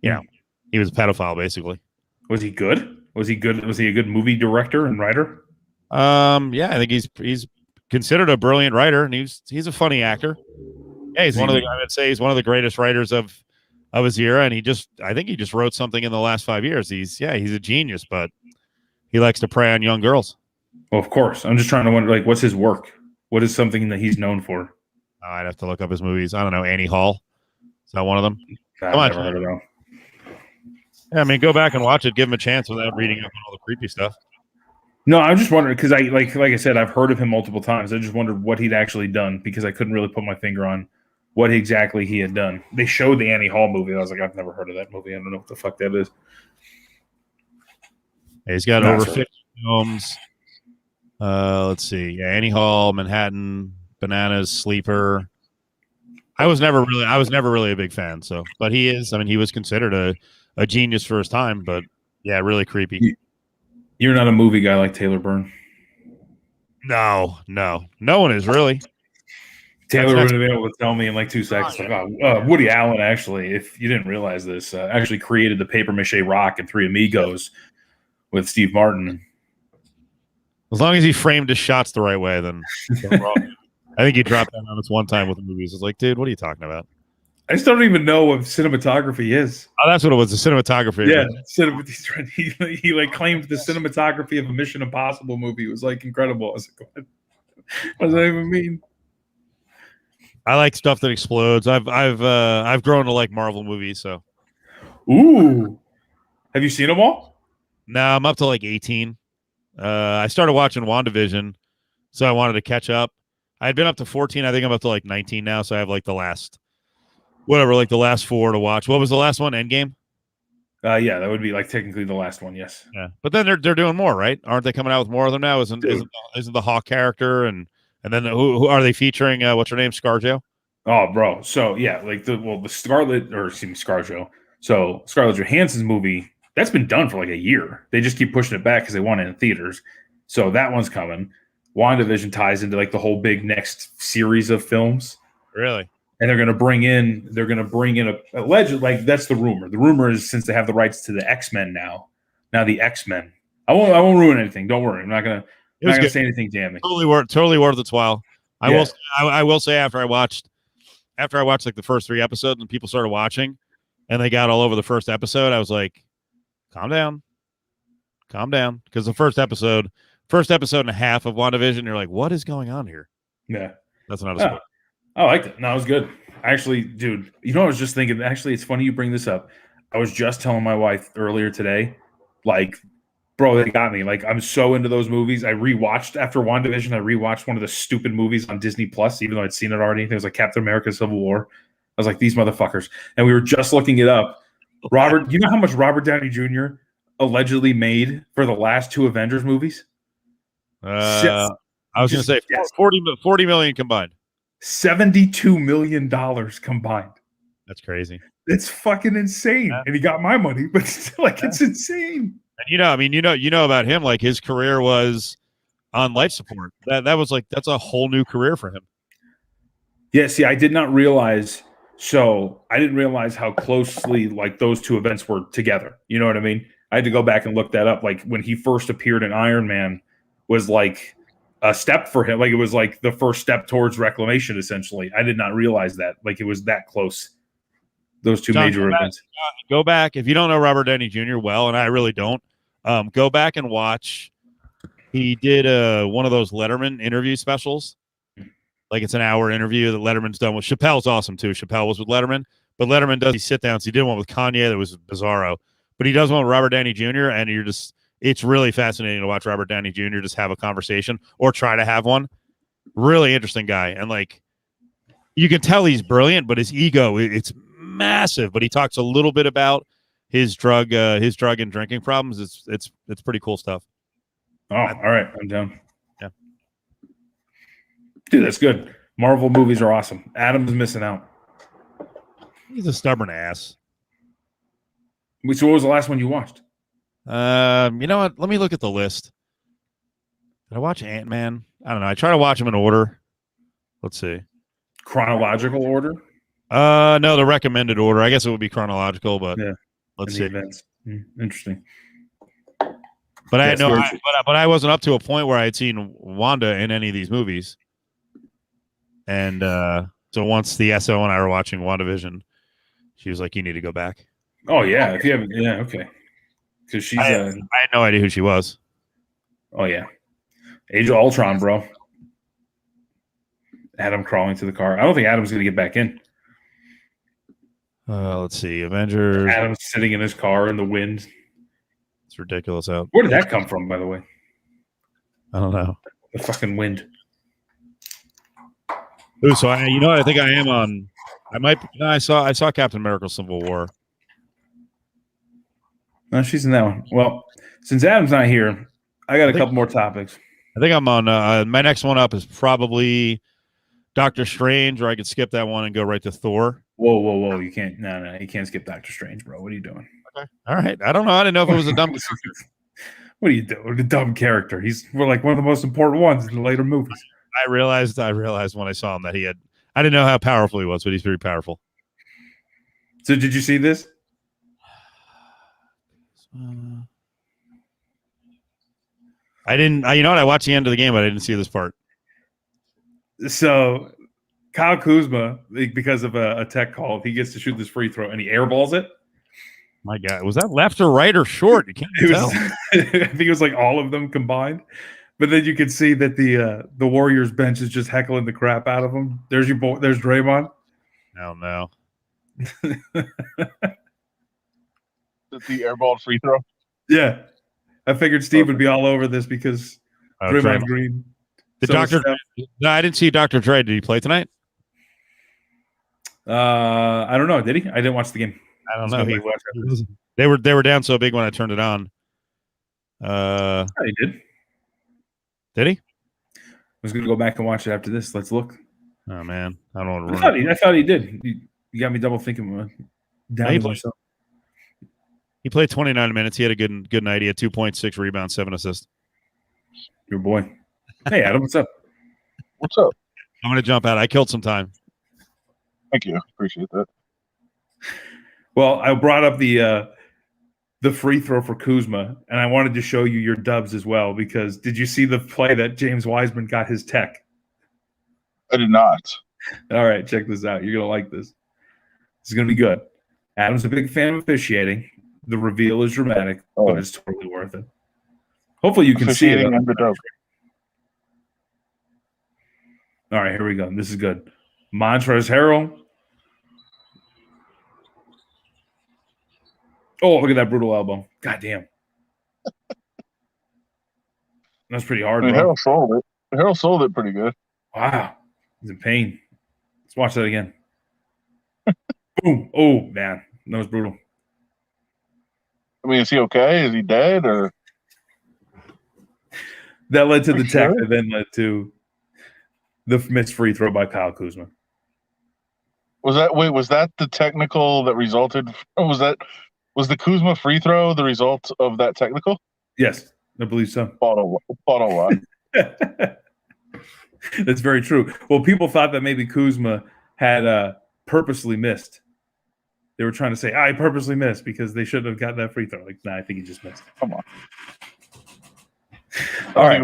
he was a pedophile basically. Was he good? Was he good? Was he a good movie director and writer? Yeah, I think he's considered a brilliant writer, and he's a funny actor. Yeah, I would say he's one of the greatest writers of of his era, and I think he just wrote something in the last 5 years. He's a genius, but he likes to prey on young girls. Well, of course. I'm just trying to wonder, like, what's his work? What is something that he's known for? I'd have to look up his movies. I don't know. Annie Hall. Is that one of them? Come on, never heard of them. Yeah, I mean, go back and watch it. Give him a chance without reading up on all the creepy stuff. No, I'm just wondering because like I said, I've heard of him multiple times. I just wondered what he'd actually done because I couldn't really put my finger on what exactly he had done. They showed the Annie Hall movie. I was like, I've never heard of that movie. I don't know what the fuck that is. He's got over 50 films. Let's see. Yeah, Annie Hall, Manhattan, Bananas, Sleeper. I was never really a big fan. So, but he is. I mean, he was considered a genius for his time. But yeah, really creepy. You're not a movie guy like Taylor Byrne. No one is really. Taylor would have been able to tell me in like 2 seconds. Woody Allen actually, if you didn't realize this, actually created the paper mache rock and Three Amigos with Steve Martin. As long as he framed his shots the right way, then I think he dropped that on us one time with the movies. It's like, dude, what are you talking about? I still don't even know what cinematography is. Oh, that's what it was. The cinematography. Yeah, he like claimed the cinematography of a Mission Impossible movie. It was like incredible. I was like, what does that even mean? I like stuff that explodes. I've grown to like Marvel movies. So, ooh, have you seen them all? No, I'm up to like 18. I started watching WandaVision, so I wanted to catch up. I had been up to 14. I think I'm up to like 19 now. So I have like the last 4 to watch. What was the last one? Endgame? Yeah, that would be like technically the last one. Yes. Yeah, but then they're doing more, right? Aren't they coming out with more of them now? Isn't the Hawk character and then who are they featuring? What's her name? ScarJo. Oh, bro. So yeah, like the ScarJo. So Scarlett Johansson's movie that's been done for like a year. They just keep pushing it back because they want it in theaters. So that one's coming. WandaVision ties into like the whole big next series of films. Really? And they're going to bring in a alleged, like that's the rumor. The rumor is since they have the rights to the X-Men now the X-Men. I won't ruin anything. Don't worry. I'm not going to say anything damning. Totally worth its while. I will say after I watched like the first 3 episodes and people started watching and they got all over the first episode, I was like, calm down. Because the first episode and a half of WandaVision, you're like, what is going on here? Yeah. That's not a spoiler. I liked it. No, it was good. Actually, dude, I was just thinking, actually, it's funny you bring this up. I was just telling my wife earlier today, like, bro, they got me. Like, I'm so into those movies. After WandaVision, I rewatched one of the stupid movies on Disney Plus, even though I'd seen it already. It was like Captain America Civil War. I was like, these motherfuckers. And we were just looking it up. Robert, you know how much Robert Downey Jr. allegedly made for the last 2 Avengers movies? I was going to say 40 million combined. $72 million combined. That's crazy. It's fucking insane. Yeah. And he got my money, but still, like, it's insane. And you know about him, like his career was on life support. That was like, that's a whole new career for him. Yeah, see, I didn't realize how closely like those 2 events were together. You know what I mean? I had to go back and look that up. Like when he first appeared in Iron Man was like a step for him. Like it was like the first step towards reclamation, essentially. I did not realize that. Like it was that close. Those 2 major events. Go back. If you don't know Robert Downey Jr. well, and I really don't, go back and watch. He did one of those Letterman interview specials. Like it's an hour interview that Letterman's done with. Chappelle's awesome too. Chappelle was with Letterman, but Letterman does these sit downs. He did one with Kanye that was bizarro, but he does one with Robert Downey Jr. and it's really fascinating to watch Robert Downey Jr. just have a conversation or try to have one. Really interesting guy. And like, you can tell he's brilliant, but his ego, it's massive, but he talks a little bit about his drug and drinking problems. It's pretty cool stuff. Oh, all right. I'm down. Yeah. Dude, that's good. Marvel movies are awesome. Adam's missing out. He's a stubborn ass. So what was the last one you watched? You know what? Let me look at the list. Did I watch Ant-Man? I don't know. I try to watch them in order. Let's see. Chronological order? No, the recommended order. I guess it would be chronological, but yeah. Let's see. Events. Interesting. But but I wasn't up to a point where I had seen Wanda in any of these movies. And so once the SO and I were watching WandaVision, She was like, "You need to go back." Oh yeah, if you haven't, yeah, okay. Because she's I had no idea who she was. oh yeah, Age of Ultron, bro. Adam crawling to the car. I don't think Adam's gonna get back in. Let's see, Avengers. Adam's sitting in his car in the wind. It's ridiculous out. Where did that come from, by the way? I don't know. The fucking wind. Ooh, so I think I am on. I might. No, I saw Captain America: Civil War. No, she's in that one. Well, since Adam's not here, I got a couple more topics. I think I'm on. My next one up is probably Doctor Strange, or I could skip that one and go right to Thor. Whoa! You can't. No, you can't skip Doctor Strange, bro. What are you doing? Okay. All right. I don't know. I didn't know if it was a dumb. What are you doing? A dumb character. We're like one of the most important ones in the later movies. I realized when I saw him that he had. I didn't know how powerful he was, but he's very powerful. So, did you see this? I didn't. You know what? I watched the end of the game, but I didn't see this part. So, Kyle Kuzma, because of a tech call, he gets to shoot this free throw and he airballs it. My God, was that left or right or short? You can't tell. I think it was like all of them combined. But then you can see that the Warriors bench is just heckling the crap out of him. There's your boy. There's Draymond. No. The airball free throw. Yeah, I figured Steve would be all over this because Draymond Green. No, I didn't see Dr. Dre. Did he play tonight? I don't know. Did he? I didn't watch the game. I don't know. They were down so big when I turned it on. He did. Did he? I was going to go back and watch it after this. Let's look. Oh man, I don't want to. I thought he did. You got me double thinking. He played 29 minutes. He had a good night. He had 2.6 rebounds, 7 assists. Your boy. Hey Adam, what's up? What's up? I'm going to jump out. I killed some time. Thank you. Appreciate that. Well, I brought up the free throw for Kuzma, and I wanted to show you your dubs as well, because did you see the play that James Wiseman got his tech? I did not. All right, check this out. You're going to like this. This is going to be good. Adam's a big fan of officiating. The reveal is dramatic, but it's totally worth it. Hopefully you can see it. And the dub. All right, here we go. This is good. Montrezl Harrell. Oh, look at that brutal elbow. God damn. That's pretty hard, bro. Harrell sold it. Harrell sold it pretty good. Wow. He's in pain. Let's watch that again. Boom. Oh, man. That was brutal. I mean, is he okay? Is he dead? Or that led to the tech that then led to the missed free throw by Kyle Kuzma. Was that the technical that resulted? Was the Kuzma free throw the result of that technical? Yes, I believe so. Bottle line. That's very true. Well, people thought that maybe Kuzma had purposely missed. They were trying to say, I purposely missed because they shouldn't have gotten that free throw. Like, nah, I think he just missed. Come on. All right.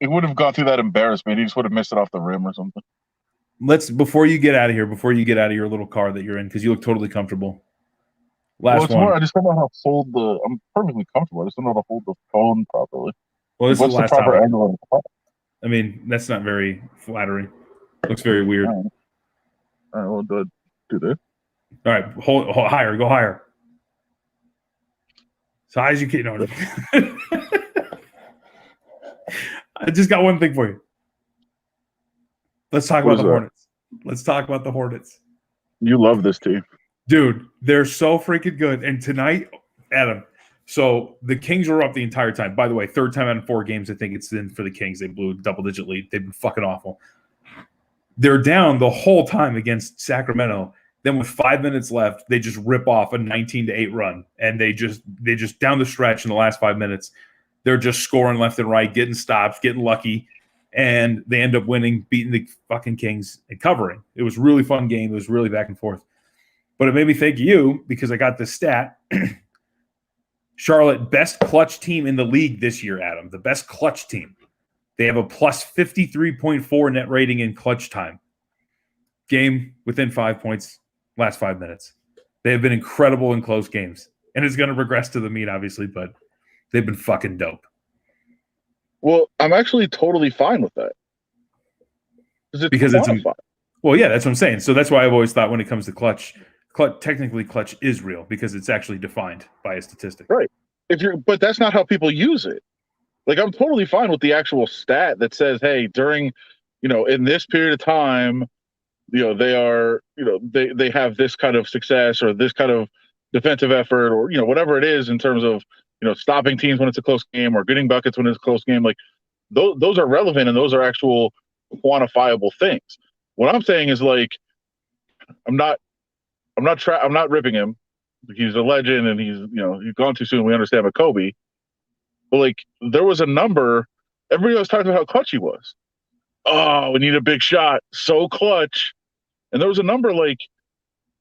He would have gone through that embarrassment. He just would have missed it off the rim or something. Before you get out of your little car that you're in, because you look totally comfortable. I just don't know how to hold I'm perfectly comfortable. I just don't know how to hold the phone properly. Well, what's the proper angle of the phone? I mean, that's not very flattering. Looks very weird. All right, well, do this. All right, hold higher. Go higher. As high as you can. No. I just got one thing for you. Let's talk about the Hornets. Let's talk about the Hornets. You love this team. Dude, they're so freaking good. And tonight, Adam, so the Kings were up the entire time. By the way, third time out of 4 games, I think it's in for the Kings. They blew a double-digit lead. They've been fucking awful. They're down the whole time against Sacramento. Then with 5 minutes left, they just rip off a 19-8 run. And they just down the stretch in the last 5 minutes, they're just scoring left and right, getting stops, getting lucky. And they end up winning, beating the fucking Kings and covering. It was a really fun game. It was really back and forth. But it made me think of you because I got this stat. Charlotte, best clutch team in the league this year, Adam. The best clutch team. They have a plus 53.4 net rating in clutch time. Game within 5 points, last 5 minutes. They have been incredible in close games. And it's going to regress to the mean, obviously, but they've been fucking dope. Well, I'm actually totally fine with that. Because it's well, yeah, that's what I'm saying. So that's why I've always thought when it comes to clutch, technically clutch is real because it's actually defined by a statistic. Right. But that's not how people use it. Like, I'm totally fine with the actual stat that says, hey, during, in this period of time, they are, they have this kind of success or this kind of defensive effort or, whatever it is in terms of, stopping teams when it's a close game or getting buckets when it's a close game. Like, those are relevant and those are actual quantifiable things. What I'm saying is, like, I'm not ripping him. He's a legend and he's gone too soon. We understand about Kobe. But, like, there was a number. Everybody was talking about how clutch he was. Oh, we need a big shot. So clutch. And there was a number, like,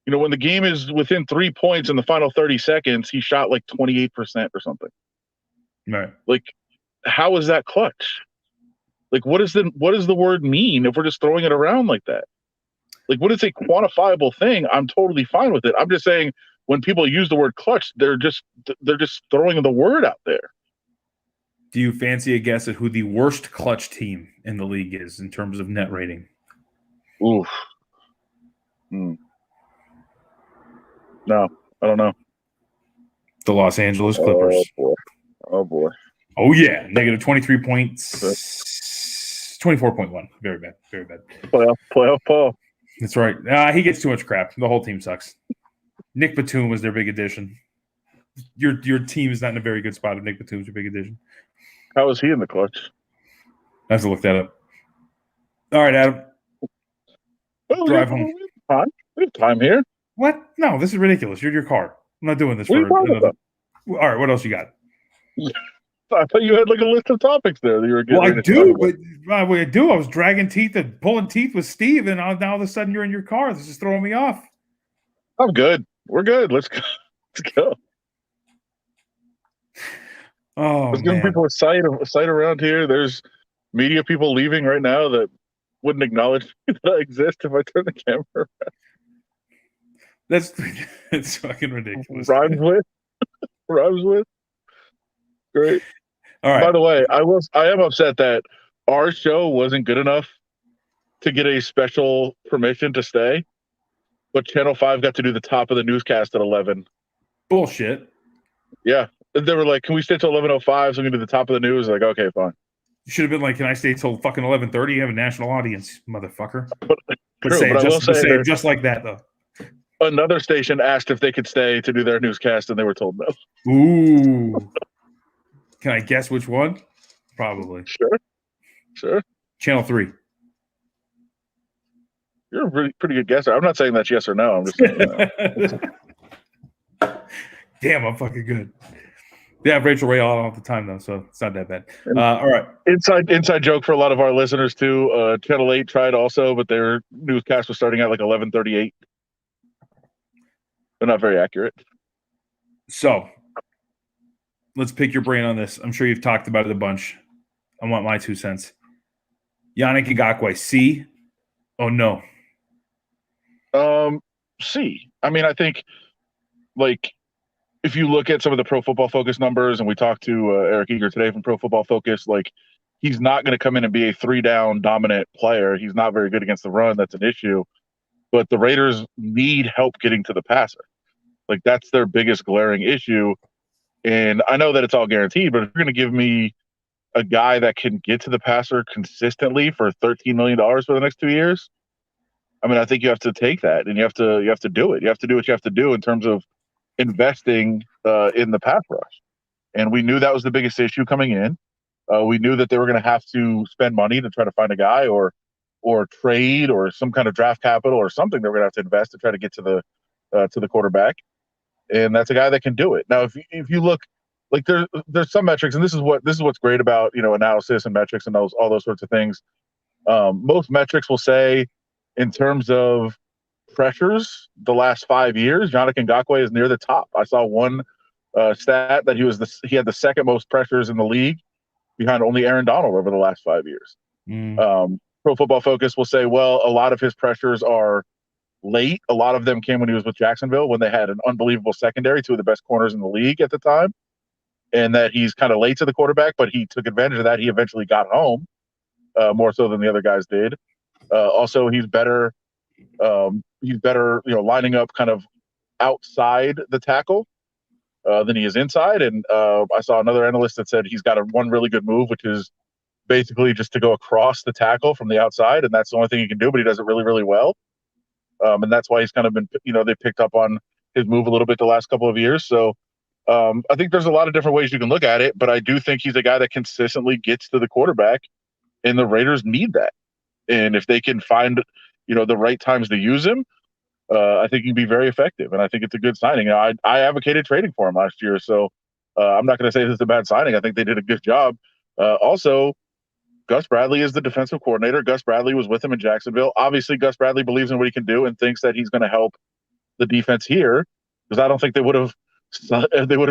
when the game is within 3 points in the final 30 seconds, he shot like 28% or something. Right. Like, how is that clutch? Like, what does the word mean if we're just throwing it around like that? Like, when it's a quantifiable thing, I'm totally fine with it. I'm just saying when people use the word clutch, they're just throwing the word out there. Do you fancy a guess at who the worst clutch team in the league is in terms of net rating? Oof. No, I don't know. The Los Angeles Clippers. Oh boy. Oh yeah, negative 23 points, 24.1. Very bad. Very bad. Playoff Paul. That's right. He gets too much crap. The whole team sucks. Nick Batum was their big addition. Your team is not in a very good spot if Nick Batum's your big addition. How was he in the clutch? I have to look that up. All right, Adam. Drive home. We have time here. What? No, this is ridiculous. You're in your car. I'm not doing this for another. All right, what else you got? I thought you had like a list of topics there that you were getting. Well, I do, but I was dragging teeth and pulling teeth with Steve, and now all of a sudden you're in your car. This is throwing me off. I'm good. We're good. Let's go. Let's go. Oh, let's give people a sight around here. There's media people leaving right now that wouldn't acknowledge that I exist if I turn the camera around. That's fucking ridiculous. Rhymes with. Great. All right. By the way, I am upset that our show wasn't good enough to get a special permission to stay, but Channel 5 got to do the top of the newscast at 11. Bullshit. Yeah. They were like, can we stay till 11:05 so we can do the top of the news? Like, okay, fine. You should have been like, can I stay till fucking 11:30? You have a national audience, motherfucker. But say it just like that, though. Another station asked if they could stay to do their newscast, and they were told no. Ooh. Can I guess which one? Probably. Sure. Channel 3. You're a really pretty good guesser. I'm not saying that's yes or no. I'm just saying no. Damn, I'm fucking good. Yeah, Rachel Ray all the time, though, so it's not that bad. All right. Inside joke for a lot of our listeners, too. Channel 8 tried also, but their newscast was starting at like 11:38. They're not very accurate. So, let's pick your brain on this. I'm sure you've talked about it a bunch. I want my 2 cents. Yannick Ngakoue, C? Oh, no. C. I mean, I think, like, if you look at some of the Pro Football Focus numbers, and we talked to Eric Eager today from Pro Football Focus, like, he's not going to come in and be a 3-down dominant player. He's not very good against the run. That's an issue. But the Raiders need help getting to the passer. Like, that's their biggest glaring issue. And I know that it's all guaranteed, but if you're going to give me a guy that can get to the passer consistently for $13 million for the next 2 years, I mean, I think you have to take that, and you have to do it. You have to do what you have to do in terms of investing in the pass rush. And we knew that was the biggest issue coming in. We knew that they were going to have to spend money to try to find a guy or trade or some kind of draft capital or something. They were going to have to invest to try to get to the quarterback. And that's a guy that can do it. Now, if you look, like, there's some metrics, and this is what's great about, analysis and metrics and all those sorts of things. Most metrics will say, in terms of pressures, the last 5 years, Yannick Ngakoue is near the top. I saw one stat that he had the second most pressures in the league, behind only Aaron Donald over the last 5 years. Pro Football Focus will say, well, a lot of his pressures are late. A lot of them came when he was with Jacksonville, when they had an unbelievable secondary, two of the best corners in the league at the time, and that he's kind of late to the quarterback, but he took advantage of that. He eventually got home, more so than the other guys did. Also, he's better. Lining up kind of outside the tackle than he is inside. And I saw another analyst that said he's got one really good move, which is basically just to go across the tackle from the outside, and that's the only thing he can do, but he does it really, really well. And that's why he's kind of been, they picked up on his move a little bit the last couple of years. So I think there's a lot of different ways you can look at it, but I do think he's a guy that consistently gets to the quarterback, and the Raiders need that. And if they can find, the right times to use him, I think he'd be very effective. And I think it's a good signing. I advocated trading for him last year, so I'm not going to say this is a bad signing. I think they did a good job. Also, Gus Bradley is the defensive coordinator. Gus Bradley was with him in Jacksonville. Obviously, Gus Bradley believes in what he can do and thinks that he's going to help the defense here, because I don't think they would have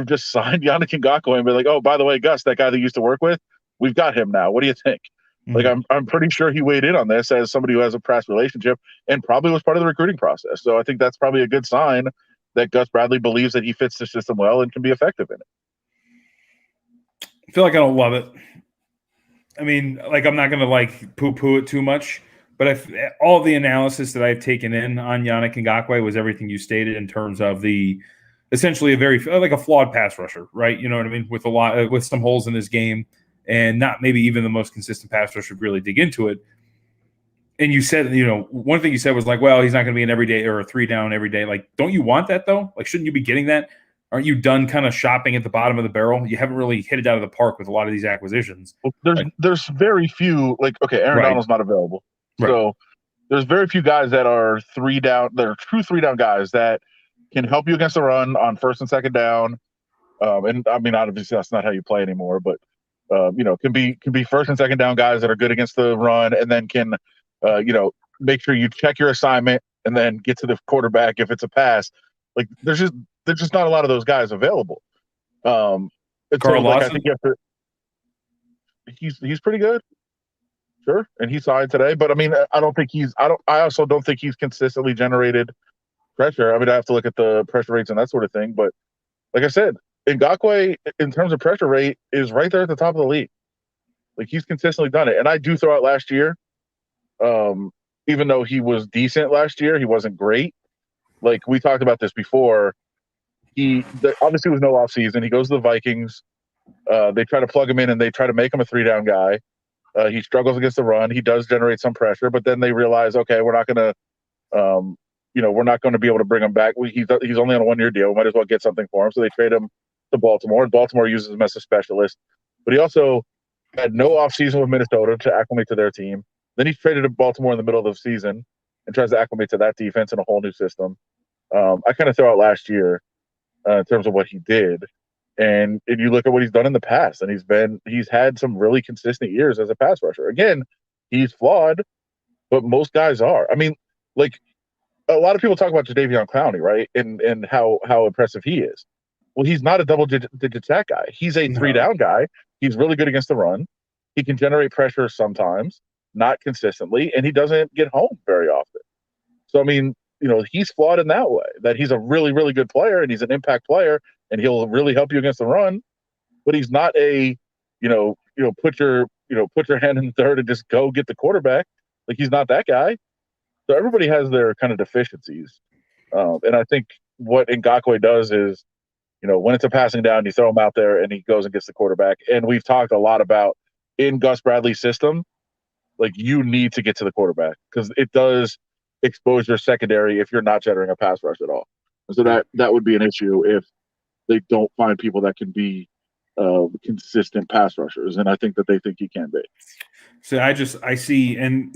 just signed Yannick Ngakoue and be like, oh, by the way, Gus, that guy that you used to work with, we've got him now. What do you think? Mm-hmm. Like, I'm pretty sure he weighed in on this as somebody who has a past relationship and probably was part of the recruiting process. So I think that's probably a good sign that Gus Bradley believes that he fits the system well and can be effective in it. I feel like I don't love it. I mean, like, I'm not going to poo-poo it too much, but all the analysis that I've taken in on Yannick Ngakoue was everything you stated in terms of essentially a flawed pass rusher, right? You know what I mean? With some holes in his game, and not maybe even the most consistent pass rusher would really dig into it. And you said, one thing you said was like, well, he's not going to be an everyday or a 3-down every day. Like, don't you want that though? Like, shouldn't you be getting that? Aren't you done kind of shopping at the bottom of the barrel? You haven't really hit it out of the park with a lot of these acquisitions. Well, there's very few, Aaron Donald's not available. Right. So there's very few guys that are 3-down, that are true 3-down guys that can help you against the run on first and second down. And I mean, obviously that's not how you play anymore, but can be first and second down guys that are good against the run, and then can make sure you check your assignment and then get to the quarterback if it's a pass. Like, there's just not a lot of those guys available. Carl Lawson? I think he's pretty good. Sure. And he signed today, but I mean, I also don't think he's consistently generated pressure. I mean, I have to look at the pressure rates and that sort of thing, but like I said, Ngakoue, in terms of pressure rate, is right there at the top of the league. Like, he's consistently done it. And I do throw out last year, even though he was decent last year, he wasn't great. Like, we talked about this before. There obviously was no offseason. He goes to the Vikings. They try to plug him in and they try to make him a 3-down guy. He struggles against the run. He does generate some pressure, but then they realize, okay, we're not going to be able to bring him back. He's only on a 1-year deal. We might as well get something for him. So they trade him to Baltimore, and Baltimore uses him as a specialist. But he also had no offseason with Minnesota to acclimate to their team. Then he's traded to Baltimore in the middle of the season and tries to acclimate to that defense in a whole new system. I kind of throw out last year in terms of what he did. And if you look at what he's done in the past, and he's had some really consistent years as a pass rusher. Again, he's flawed, but most guys are. I mean, like, a lot of people talk about Jadeveon Clowney, right? And how impressive he is. Well, he's not a double-digit sack guy. He's a 3-down guy. He's really good against the run. He can generate pressure sometimes, not consistently, and he doesn't get home very often. So, I mean, he's flawed in that way, that he's a really, really good player, and he's an impact player, and he'll really help you against the run, but he's not a, put your hand in the dirt and just go get the quarterback. Like, he's not that guy. So everybody has their kind of deficiencies. And I think what Ngakoue does is, when it's a passing down, you throw him out there and he goes and gets the quarterback. And we've talked a lot about, in Gus Bradley's system, like, you need to get to the quarterback because it does expose your secondary if you're not generating a pass rush at all. And so that would be an issue if they don't find people that can be consistent pass rushers. And I think that they think he can be. So I see, and,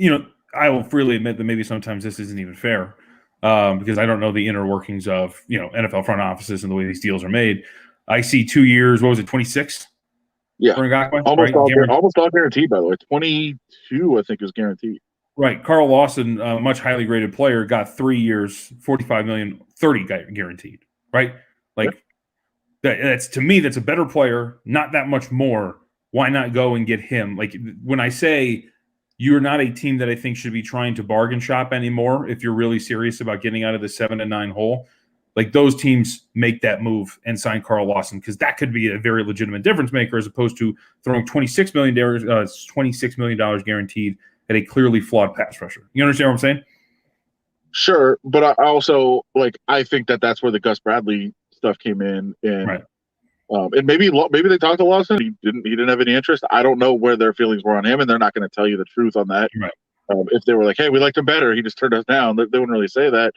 I will freely admit that maybe sometimes this isn't even fair because I don't know the inner workings of, NFL front offices and the way these deals are made. I see 2 years, what was it, 26? Yeah. For Ngakoue, almost all guaranteed, by the way. 22, I think, is guaranteed. Right. Carl Lawson, a much highly graded player, got 3 years, $45 million, 30 guaranteed. Right? Like, that's, to me, that's a better player, not that much more. Why not go and get him? Like, when I say you're not a team that I think should be trying to bargain shop anymore if you're really serious about getting out of the 7-9 hole. Like those teams make that move and sign Carl Lawson because that could be a very legitimate difference maker as opposed to throwing $26 million guaranteed at a clearly flawed pass rusher. You understand what I'm saying? Sure, but I also I think that's where the Gus Bradley stuff came in, and right. And maybe they talked to Lawson. He didn't have any interest. I don't know where their feelings were on him, and they're not going to tell you the truth on that. Right. If they were like, "Hey, we liked him better," he just turned us down. They wouldn't really say that.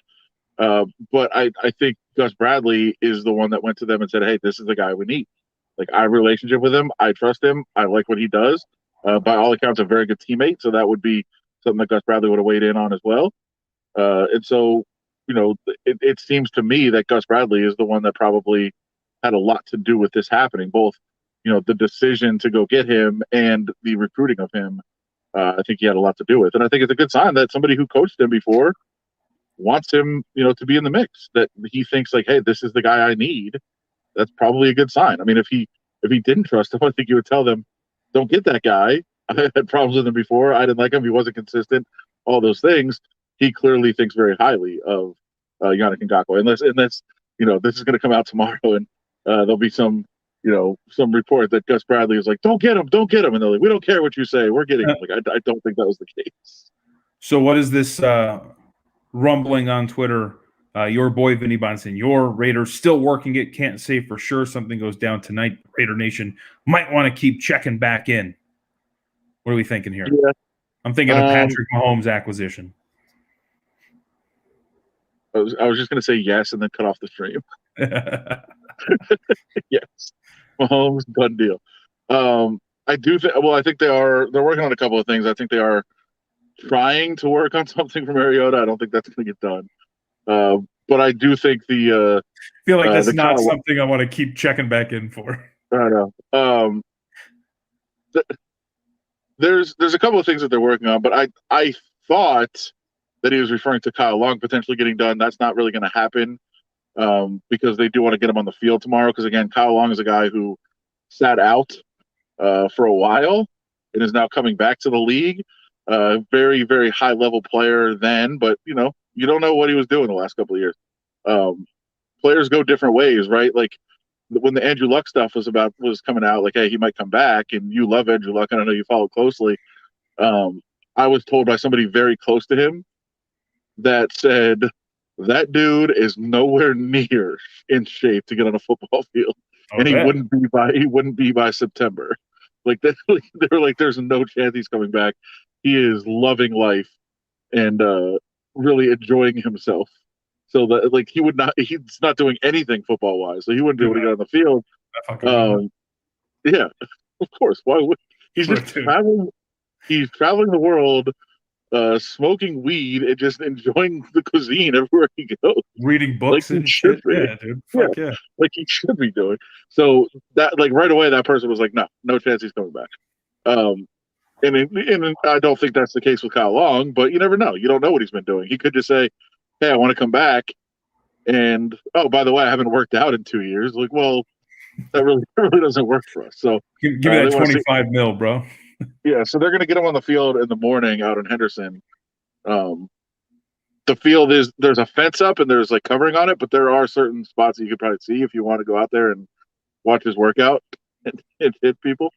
But I think Gus Bradley is the one that went to them and said, "Hey, this is the guy we need. Like, I have a relationship with him. I trust him. I like what he does. By all accounts, a very good teammate. So that would be something that Gus Bradley would have weighed in on as well." And so, it seems to me that Gus Bradley is the one that probably had a lot to do with this happening. Both, the decision to go get him and the recruiting of him. I think he had a lot to do with, and I think it's a good sign that somebody who coached him before wants him, to be in the mix. That he thinks like, hey, this is the guy I need. That's probably a good sign. I mean, if he didn't trust him, I think you would tell them, don't get that guy. I had problems with him before. I didn't like him. He wasn't consistent. All those things. He clearly thinks very highly of Yannick Ngakoue. Unless this is going to come out tomorrow, and there'll be some report that Gus Bradley is like, don't get him, and they're like, we don't care what you say, we're getting him. Like, I don't think that was the case. So what is this rumbling on Twitter? Your boy Vinny Bonsignor, Raiders still working it. Can't say for sure. Something goes down tonight. Raider Nation might want to keep checking back in. What are we thinking here? Yeah. I'm thinking of Patrick Mahomes' acquisition. I was just going to say yes and then cut off the stream. Yes. Mahomes, done deal. I think they're working on a couple of things. I think they are trying to work on something for Mariota. I don't think that's going to get done. But I do think I feel like that's not something I want to keep checking back in for. I know. There's a couple of things that they're working on, but I thought that he was referring to Kyle Long potentially getting done. That's not really going to happen because they do want to get him on the field tomorrow. Because again, Kyle Long is a guy who sat out for a while and is now coming back to the league. Very, very high level player then, but you don't know what he was doing the last couple of years. Players go different ways, right? Like when the Andrew Luck stuff was coming out, like, hey, he might come back, and you love Andrew Luck, and I know you follow closely. I was told by somebody very close to him that said that dude is nowhere near in shape to get on a football field, and he wouldn't be by September. Like that, they were like, there's no chance he's coming back. He is loving life and really enjoying himself. So that he's not doing anything football wise. So he wouldn't be able to get on the field. Yeah, of course. Why would he's just traveling? He's traveling the world, smoking weed and just enjoying the cuisine everywhere he goes. Reading books and shit. Yeah, dude. Fuck yeah. Like he should be doing. So that right away that person was like, no chance he's coming back. And I don't think that's the case with Kyle Long, but you never know. You don't know what he's been doing. He could just say, hey, I want to come back. And, oh, by the way, I haven't worked out in 2 years. Like, well, that really doesn't work for us. So give me that 25 mil, bro. Yeah, so they're going to get him on the field in the morning out in Henderson. The field there's a fence up and there's like covering on it, but there are certain spots that you could probably see if you want to go out there and watch his workout and hit people.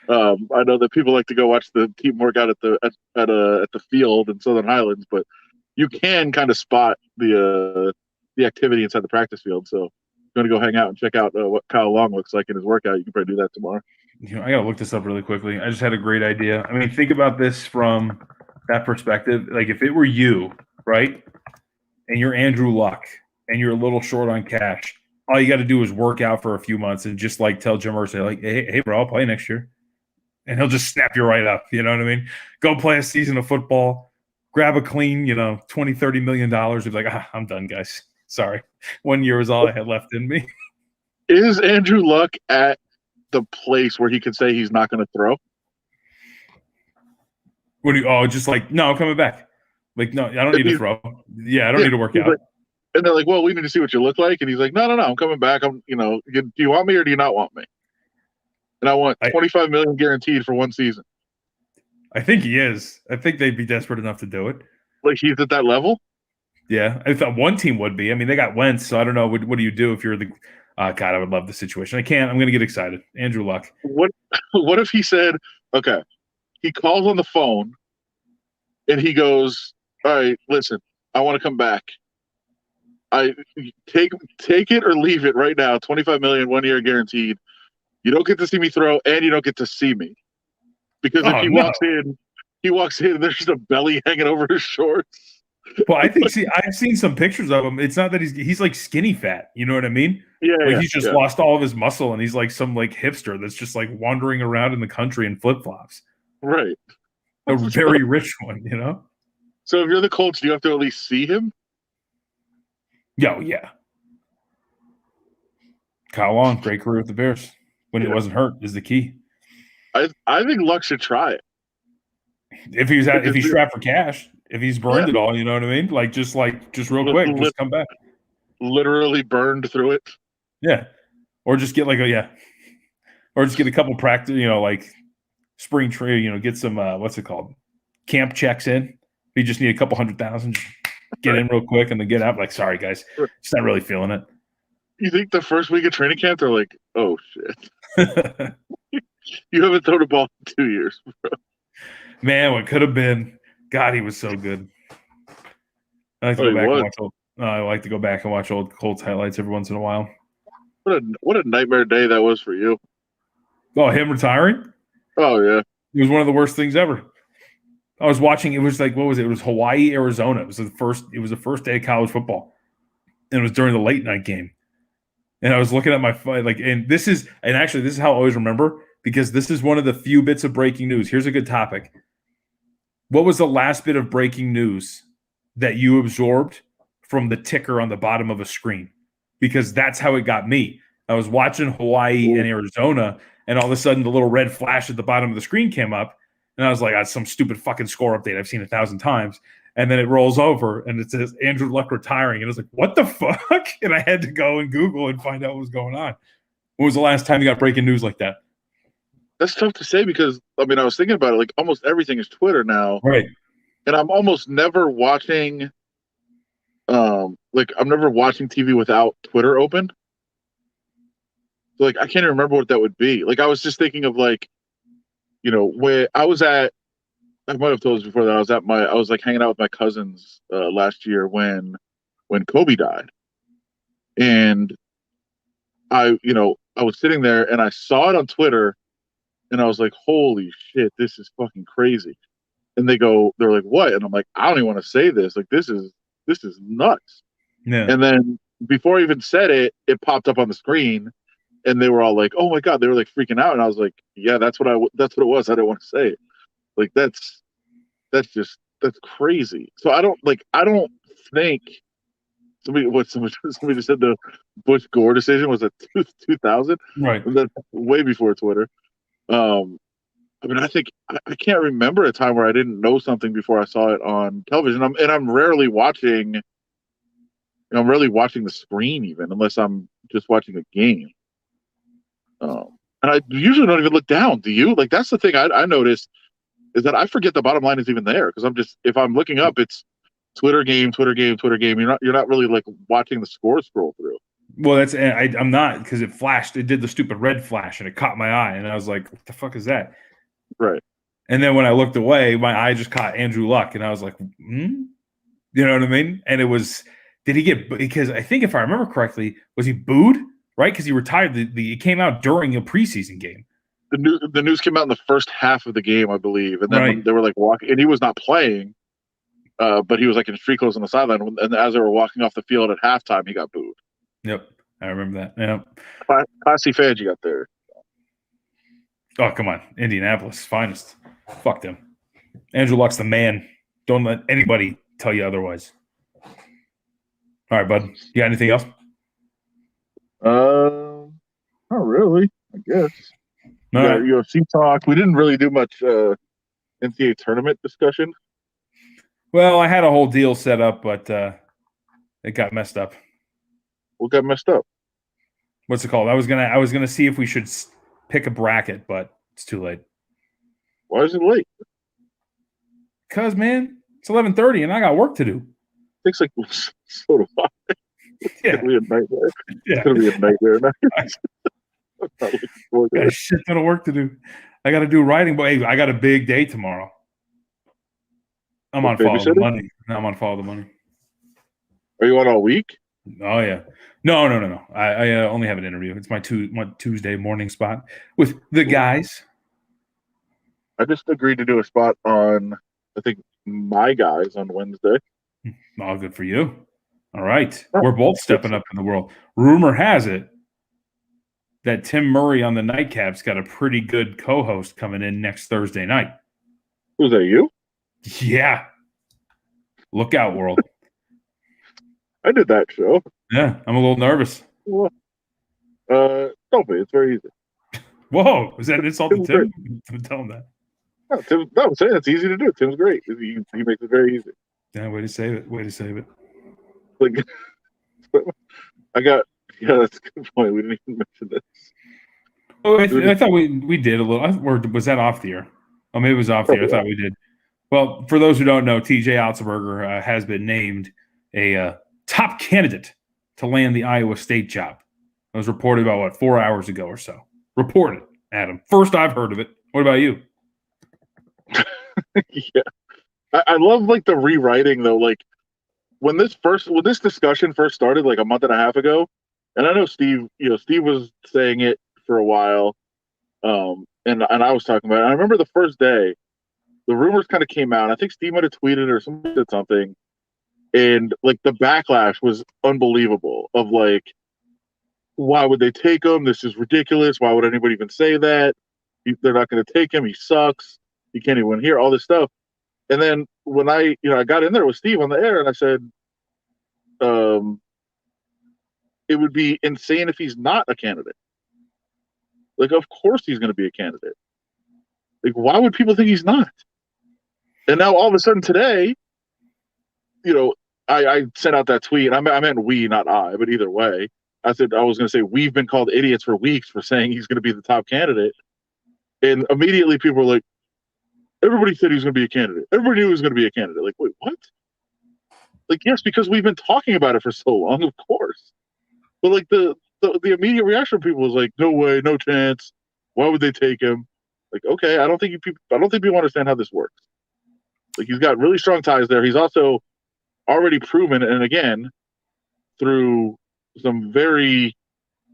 I know that people like to go watch the team workout at the field in Southern Highlands, but you can kind of spot the activity inside the practice field. So if you want to go hang out and check out what Kyle Long looks like in his workout, you can probably do that tomorrow. I got to look this up really quickly. I just had a great idea. I mean, think about this from that perspective. Like if it were you, right, and you're Andrew Luck and you're a little short on cash, all you got to do is work out for a few months and just like tell Jim Irsay, like, hey, bro, I'll play next year. And he'll just snap you right up. You know what I mean? Go play a season of football, grab a clean, $20-30 million. You're like, I'm done, guys. Sorry. 1 year is all I had left in me. Is Andrew Luck at the place where he could say he's not going to throw? Just like, no, I'm coming back. Like, no, I don't need to throw. Yeah, I don't need to work out. Like, and they're like, well, we need to see what you look like. And he's like, no, I'm coming back. Do you want me or do you not want me? And I want $25 million guaranteed for one season. I think he is. I think they'd be desperate enough to do it. Like he's at that level? Yeah, I thought one team would be. I mean, they got Wentz, so I don't know. What do you do if you're the God, I would love the situation. I can't. I'm going to get excited. Andrew Luck. What if he said, okay, he calls on the phone and he goes, all right, listen, I want to come back. I take it or leave it right now. $25 million, 1 year guaranteed. You don't get to see me throw, and you don't get to see me. Because if he walks in, there's just a belly hanging over his shorts. Well, I think I've seen some pictures of him. It's not that he's like skinny fat. You know what I mean? Yeah. Like he's just lost all of his muscle, and he's like some like hipster that's just like wandering around in the country in flip flops. Right. A very rich one, you know. So if you're the Colts, do you have to at least see him? Yeah. Kyle Long, great career with the Bears when he wasn't hurt is the key. I think Luck should try it. If he's strapped for cash, if he's burned it all, you know what I mean? Like just real quick, just come back. Literally burned through it. Yeah, or just get or just get a couple practice, like spring training, get some what's it called, camp checks in. You just need a couple 100,000, get in real quick, and then get out. Like, sorry guys, just not really feeling it. You think the first week of training camp they're like, oh shit, you haven't thrown a ball in 2 years, bro. Man, what could have been? God, he was so good. I like to go back and watch old Colts highlights every once in a while. What a nightmare day that was for you. Oh, him retiring? Oh yeah, it was one of the worst things ever. I was watching. It was like, what was it? It was Hawaii, Arizona. It was the first day of college football, and it was during the late night game. And I was looking at my phone, and this is how I always remember, because this is one of the few bits of breaking news. Here's a good topic. What was the last bit of breaking news that you absorbed from the ticker on the bottom of a screen? Because that's how it got me. I was watching Hawaii and Arizona, and all of a sudden the little red flash at the bottom of the screen came up, and I was like, that's some stupid fucking score update I've seen 1,000 times. And then it rolls over, and it says Andrew Luck retiring. And I was like, what the fuck? And I had to go and Google and find out what was going on. When was the last time you got breaking news like that? That's tough to say because, I mean, I was thinking about it. Like, almost everything is Twitter now. Right. And I'm almost never watching, I'm never watching TV without Twitter open. So, I can't even remember what that would be. I was just thinking of, where I was at, I might have told you before that I was hanging out with my cousins last year when Kobe died. And I was sitting there and I saw it on Twitter and I was like, holy shit, this is fucking crazy. And they're like, what? And I'm like, I don't even want to say this. This is nuts. Yeah. And then before I even said it, it popped up on the screen and they were all like, oh my God, they were like freaking out. And I was like, yeah, that's what it was. I didn't want to say it. That's crazy. So I don't think somebody just said the Bush Gore decision was a 2000. Right. That's way before Twitter. I think I can't remember a time where I didn't know something before I saw it on television. I'm rarely watching. I'm rarely watching the screen even, unless I'm just watching a game. And I usually don't even look down. Do you? That's the thing I noticed is that I forget the bottom line is even there because if I'm looking up, it's Twitter game. You're not really watching the score scroll through. Well, I'm not, because it flashed. It did the stupid red flash and it caught my eye, and I was like, "What the fuck is that?" Right. And then when I looked away, my eye just caught Andrew Luck, and I was like, You know what I mean? And it was, did he get? Because I think if I remember correctly, was he booed? Right? Because he retired. It came out during a preseason game. The news came out in the first half of the game, I believe, and then they were walking, and he was not playing, but he was in street clothes on the sideline, and as they were walking off the field at halftime, he got booed. Yep, I remember that. Yeah, classy fans you got there. Oh, come on, Indianapolis finest. Fuck them. Andrew Luck's the man. Don't let anybody tell you otherwise. All right, bud. You got anything else? Not really. I guess. Yeah, UFC talk. We didn't really do much NCAA tournament discussion. Well, I had a whole deal set up, but it got messed up. What got messed up? What's it called? I was gonna see if we should pick a bracket, but it's too late. Why is it late? Cause man, it's 11:30 and I got work to do. It's like so do I. It's Yeah. gonna be a nightmare. Yeah. It's gonna be a nightmare. Got a shit ton of work to do. I got to do writing, but hey, I got a big day tomorrow. I'm on Follow the Money. I'm on Follow the Money. Are you on all week? Oh yeah. No. I only have an interview. It's my Tuesday morning spot with the guys. I just agreed to do a spot on, I think, My Guys on Wednesday. Oh, good for you. All right. We're both stepping up in the world. Rumor has it that Tim Murray on the Nightcaps got a pretty good co-host coming in next Thursday night. Was that you? Yeah. Look out, world. I did that show. Yeah, I'm a little nervous. Well, don't be. It's very easy. Whoa. Was that an insult to Tim? Tell him that. No, Tim, no, I'm saying it's easy to do. Tim's great. He makes it very easy. Yeah, way to save it. Like, that's a good point. We didn't even mention this. Oh, I thought we did a little. Or was that off the air? Oh, maybe it was off the air. I thought we did. Well, for those who don't know, TJ Otzelberger has been named a top candidate to land the Iowa State job. It was reported about, 4 hours ago or so. Reported, Adam. First I've heard of it. What about you? Yeah. I love, like, the rewriting, though. Like, when this discussion first started, like, a month and a half ago, and I know Steve was saying it for a while, and I was talking about it. I remember the first day, the rumors kind of came out. I think Steve might have tweeted or somebody did something, and like the backlash was unbelievable. Of like, why would they take him? This is ridiculous. Why would anybody even say that? They're not going to take him. He sucks. He can't even hear all this stuff. And then when I got in there with Steve on the air, and I said, it would be insane if he's not a candidate. Like, of course he's going to be a candidate. Like, why would people think he's not? And now all of a sudden today, I sent out that tweet. And I meant we, not I, but either way. I said I was going to say we've been called idiots for weeks for saying he's going to be the top candidate. And immediately people were like, everybody said he was going to be a candidate. Everybody knew he was going to be a candidate. Like, wait, what? Like, yes, because we've been talking about it for so long, of course. But like the immediate reaction from people was like, no way, no chance. Why would they take him? Like, okay, I don't think people understand how this works. Like, he's got really strong ties there. He's also already proven, and again, through some very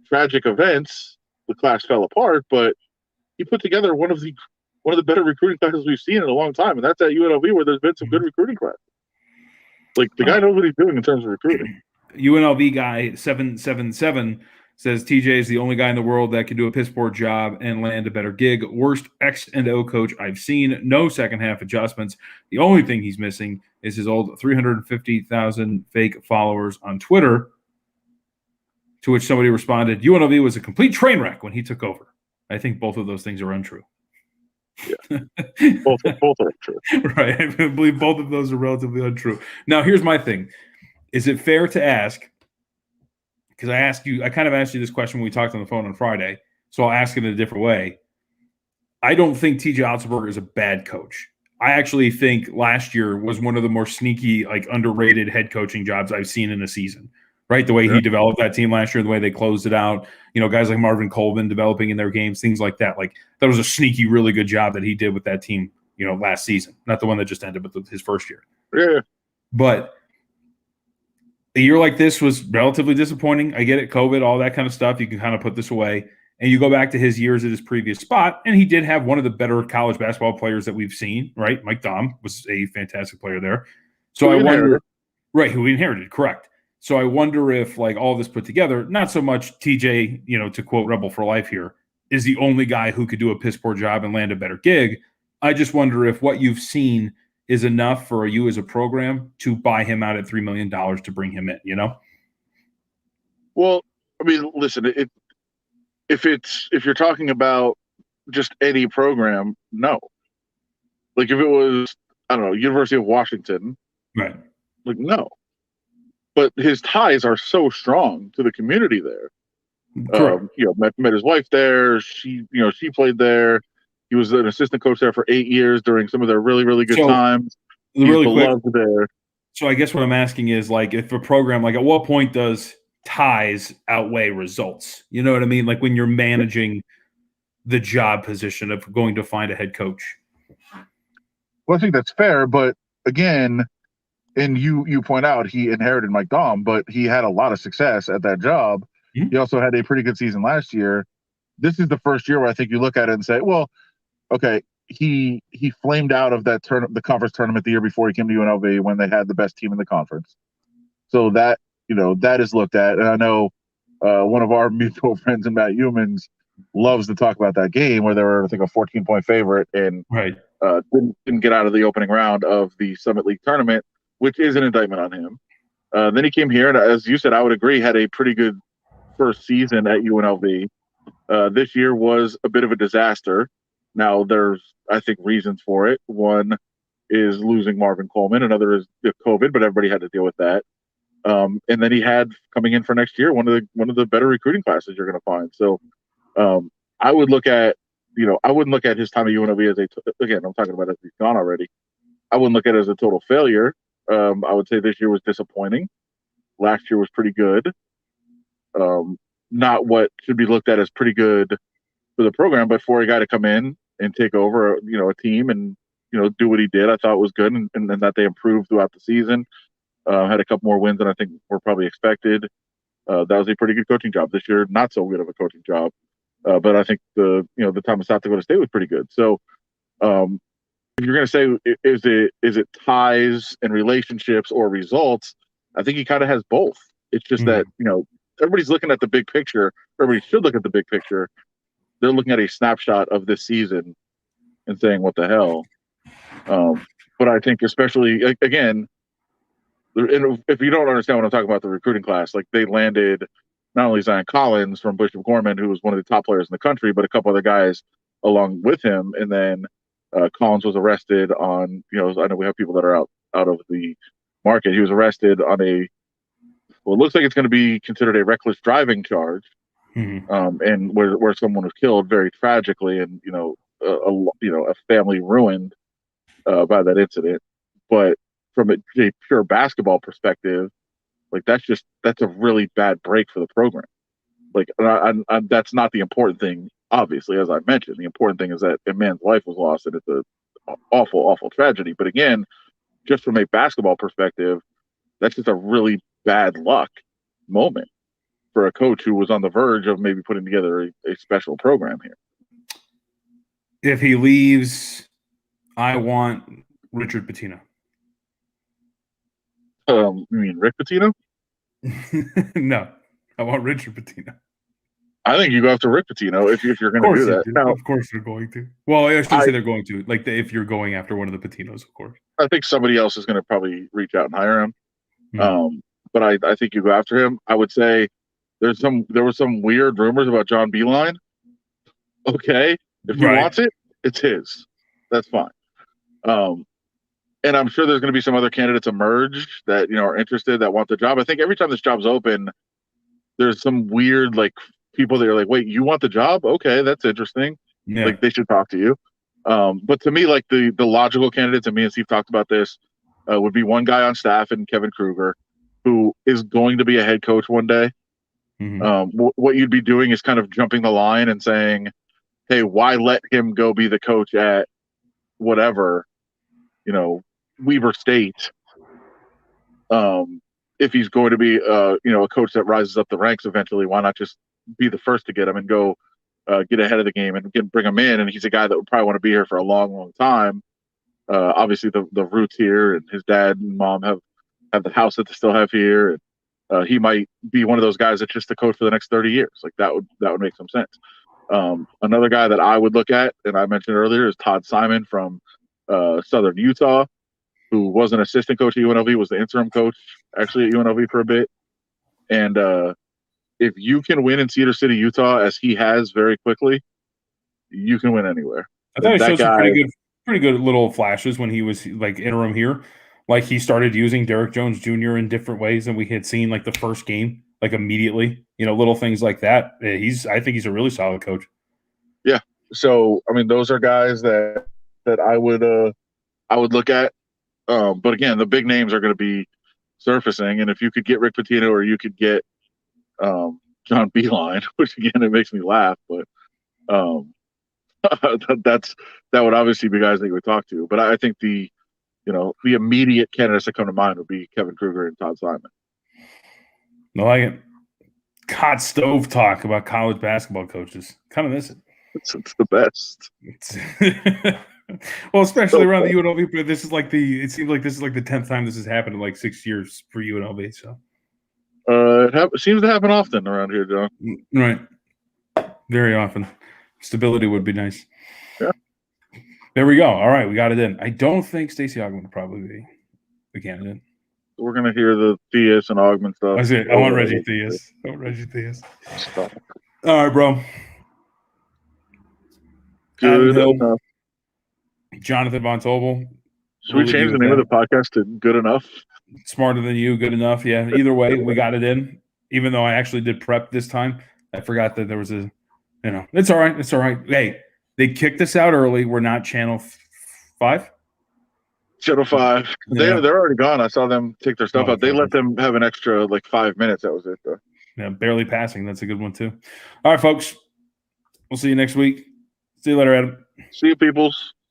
tragic events, the class fell apart. But he put together one of the better recruiting classes we've seen in a long time, and that's at UNLV, where there's been some good recruiting classes. Like, the guy knows what he's doing in terms of recruiting. UNLV guy 777 says TJ is the only guy in the world that can do a piss poor job and land a better gig. Worst X&O coach I've seen. No second half adjustments. The only thing he's missing is his old 350,000 fake followers on Twitter. To which somebody responded, UNLV was a complete train wreck when he took over. I think both of those things are untrue. Yeah, both are true. Right. I believe both of those are relatively untrue. Now, here's my thing. Is it fair to ask, because I kind of asked you this question when we talked on the phone on Friday, so I'll ask it in a different way. I don't think TJ Otzelberger is a bad coach. I actually think last year was one of the more sneaky, like, underrated head coaching jobs I've seen in a season, right? The way he developed that team last year, the way they closed it out, guys like Marvin Colvin developing in their games, things like that. Like, that was a sneaky, really good job that he did with that team, last season. Not the one that just ended, but his first year. Yeah. But a year like this was relatively disappointing. I get it, COVID, all that kind of stuff. You can kind of put this away. And you go back to his years at his previous spot, and he did have one of the better college basketball players that we've seen, right? Mike Dahm was a fantastic player there. So I wonder, right, who he inherited, correct. So I wonder if, like, all this put together, not so much TJ, to quote Rebel for Life here, is the only guy who could do a piss poor job and land a better gig. I just wonder if what you've seen is enough for you as a program to buy him out at $3 million to bring him in, Well, I mean, listen, if you're talking about just any program, no. Like, if it was, I don't know, University of Washington, right? Like, no. But his ties are so strong to the community there. Met his wife there. She played there. He was an assistant coach there for 8 years during some of their really, really good times. Really beloved quick. there. So I guess what I'm asking is, like, if a program, like, at what point does ties outweigh results? You know what I mean? Like when you're managing the job position of going to find a head coach. Well, I think that's fair, but again, and you point out he inherited Mike Daum, but he had a lot of success at that job. Mm-hmm. He also had a pretty good season last year. This is the first year where I think you look at it and say, well, okay, he flamed out of that the conference tournament the year before he came to UNLV when they had the best team in the conference. So that, that is looked at. And I know one of our mutual friends, Matt Humans, loves to talk about that game where they were, I think, a 14-point favorite and right. Didn't get out of the opening round of the Summit League tournament, which is an indictment on him. Then he came here, and as you said, I would agree, had a pretty good first season at UNLV. This year was a bit of a disaster. Now, there's, I think, reasons for it. One is losing Marvin Coleman. Another is COVID, but everybody had to deal with that. And then he had, coming in for next year, one of the better recruiting classes you're going to find. So I would look at, I wouldn't look at his time at UNLV as again, I'm talking about as he's gone already. I wouldn't look at it as a total failure. I would say this year was disappointing. Last year was pretty good. Not what should be looked at as pretty good for the program, but for a guy to come in and take over, a team and, do what he did, I thought was good, and that they improved throughout the season. Had a couple more wins than I think were probably expected. That was a pretty good coaching job this year. Not so good of a coaching job, but I think the time of South Dakota State was pretty good. So, if you're going to say is it ties and relationships or results, I think he kind of has both. It's just that everybody's looking at the big picture. Everybody should look at the big picture. They're looking at a snapshot of this season and saying, "What the hell?" But I think, especially again, if you don't understand what I'm talking about, the recruiting class, like they landed not only Zion Collins from Bishop Gorman, who was one of the top players in the country, but a couple other guys along with him, and then Collins was arrested on, I know we have people that are out of the market. He was arrested on it looks like it's going to be considered a reckless driving charge, and where someone was killed very tragically, and a family ruined by that incident. But from a pure basketball perspective, like that's a really bad break for the program. Like, that's not the important thing. Obviously, as I mentioned, the important thing is that a man's life was lost, and it's an awful, awful tragedy. But again, just from a basketball perspective, that's just a really bad luck moment for a coach who was on the verge of maybe putting together a special program here. If he leaves, I want Richard Pitino. You mean Rick Pitino? No, I want Richard Pitino. I think you go after Rick Pitino if you're going to do that. Now, of course they're going to. Well, I shouldn't say they're going to. Like, if you're going after one of the Patinos, of course. I think somebody else is going to probably reach out and hire him. But I think you go after him. I would say there were some weird rumors about John Beilein. Okay, if he wants it, it's his. That's fine. And I'm sure there's going to be some other candidates emerge that are interested, that want the job. I think every time this job's open, there's some weird people that are like, wait, you want the job? Okay, that's interesting. Yeah. Like, they should talk to you. But to me, like the logical candidates, and me and Steve talked about this, would be one guy on staff and Kevin Kruger, who is going to be a head coach one day. What you'd be doing is kind of jumping the line and saying, hey, why let him go be the coach at whatever, Weber State, if he's going to be a coach that rises up the ranks eventually, why not just be the first to get him and go get ahead of the game and bring him in? And he's a guy that would probably want to be here for a long, long time. Obviously the roots here, and his dad and mom have the house that they still have here. And he might be one of those guys that's just the coach for the next 30 years. Like, that would make some sense. Another guy that I would look at, and I mentioned earlier, is Todd Simon from Southern Utah, who was an assistant coach at UNLV, was the interim coach actually at UNLV for a bit. And if you can win in Cedar City, Utah, as he has very quickly, you can win anywhere. I thought he showed some pretty good little flashes when he was like interim here. Like, he started using Derek Jones Jr. in different ways than we had seen, like the first game, like immediately, little things like that. I think he's a really solid coach. Yeah. So, I mean, those are guys that I would look at. But again, the big names are going to be surfacing, and if you could get Rick Pitino or you could get John Beeline, which again it makes me laugh, but that would obviously be guys that you would talk to. But I think the immediate candidates that come to mind would be Kevin Kruger and Todd Simon. I like it. Hot stove talk about college basketball coaches. Kind of miss it. It's the best. Well, especially around the UNLV, but this is like it seems like this is like the 10th time this has happened in like 6 years for UNLV. So it seems to happen often around here, John. Right. Very often. Stability would be nice. Yeah. There we go. All right, we got it in. I don't think Stacey Augmon would probably be the candidate. We're gonna hear the Theus and Augmon stuff. I want Reggie Theus. All right, bro. Good enough. Jonathan Von Tobel. Should we change the name of the podcast to Good Enough? Smarter than you, good enough. Yeah. Either way, we got it in. Even though I actually did prep this time, I forgot that there was it's all right. It's all right. Hey, they kicked us out early. We're not Channel 5. Channel 5. Yeah. They're already gone. I saw them take their stuff out. They let them have an extra 5 minutes. That was it, though. Yeah, barely passing. That's a good one too. All right, folks. We'll see you next week. See you later, Adam. See you, peoples.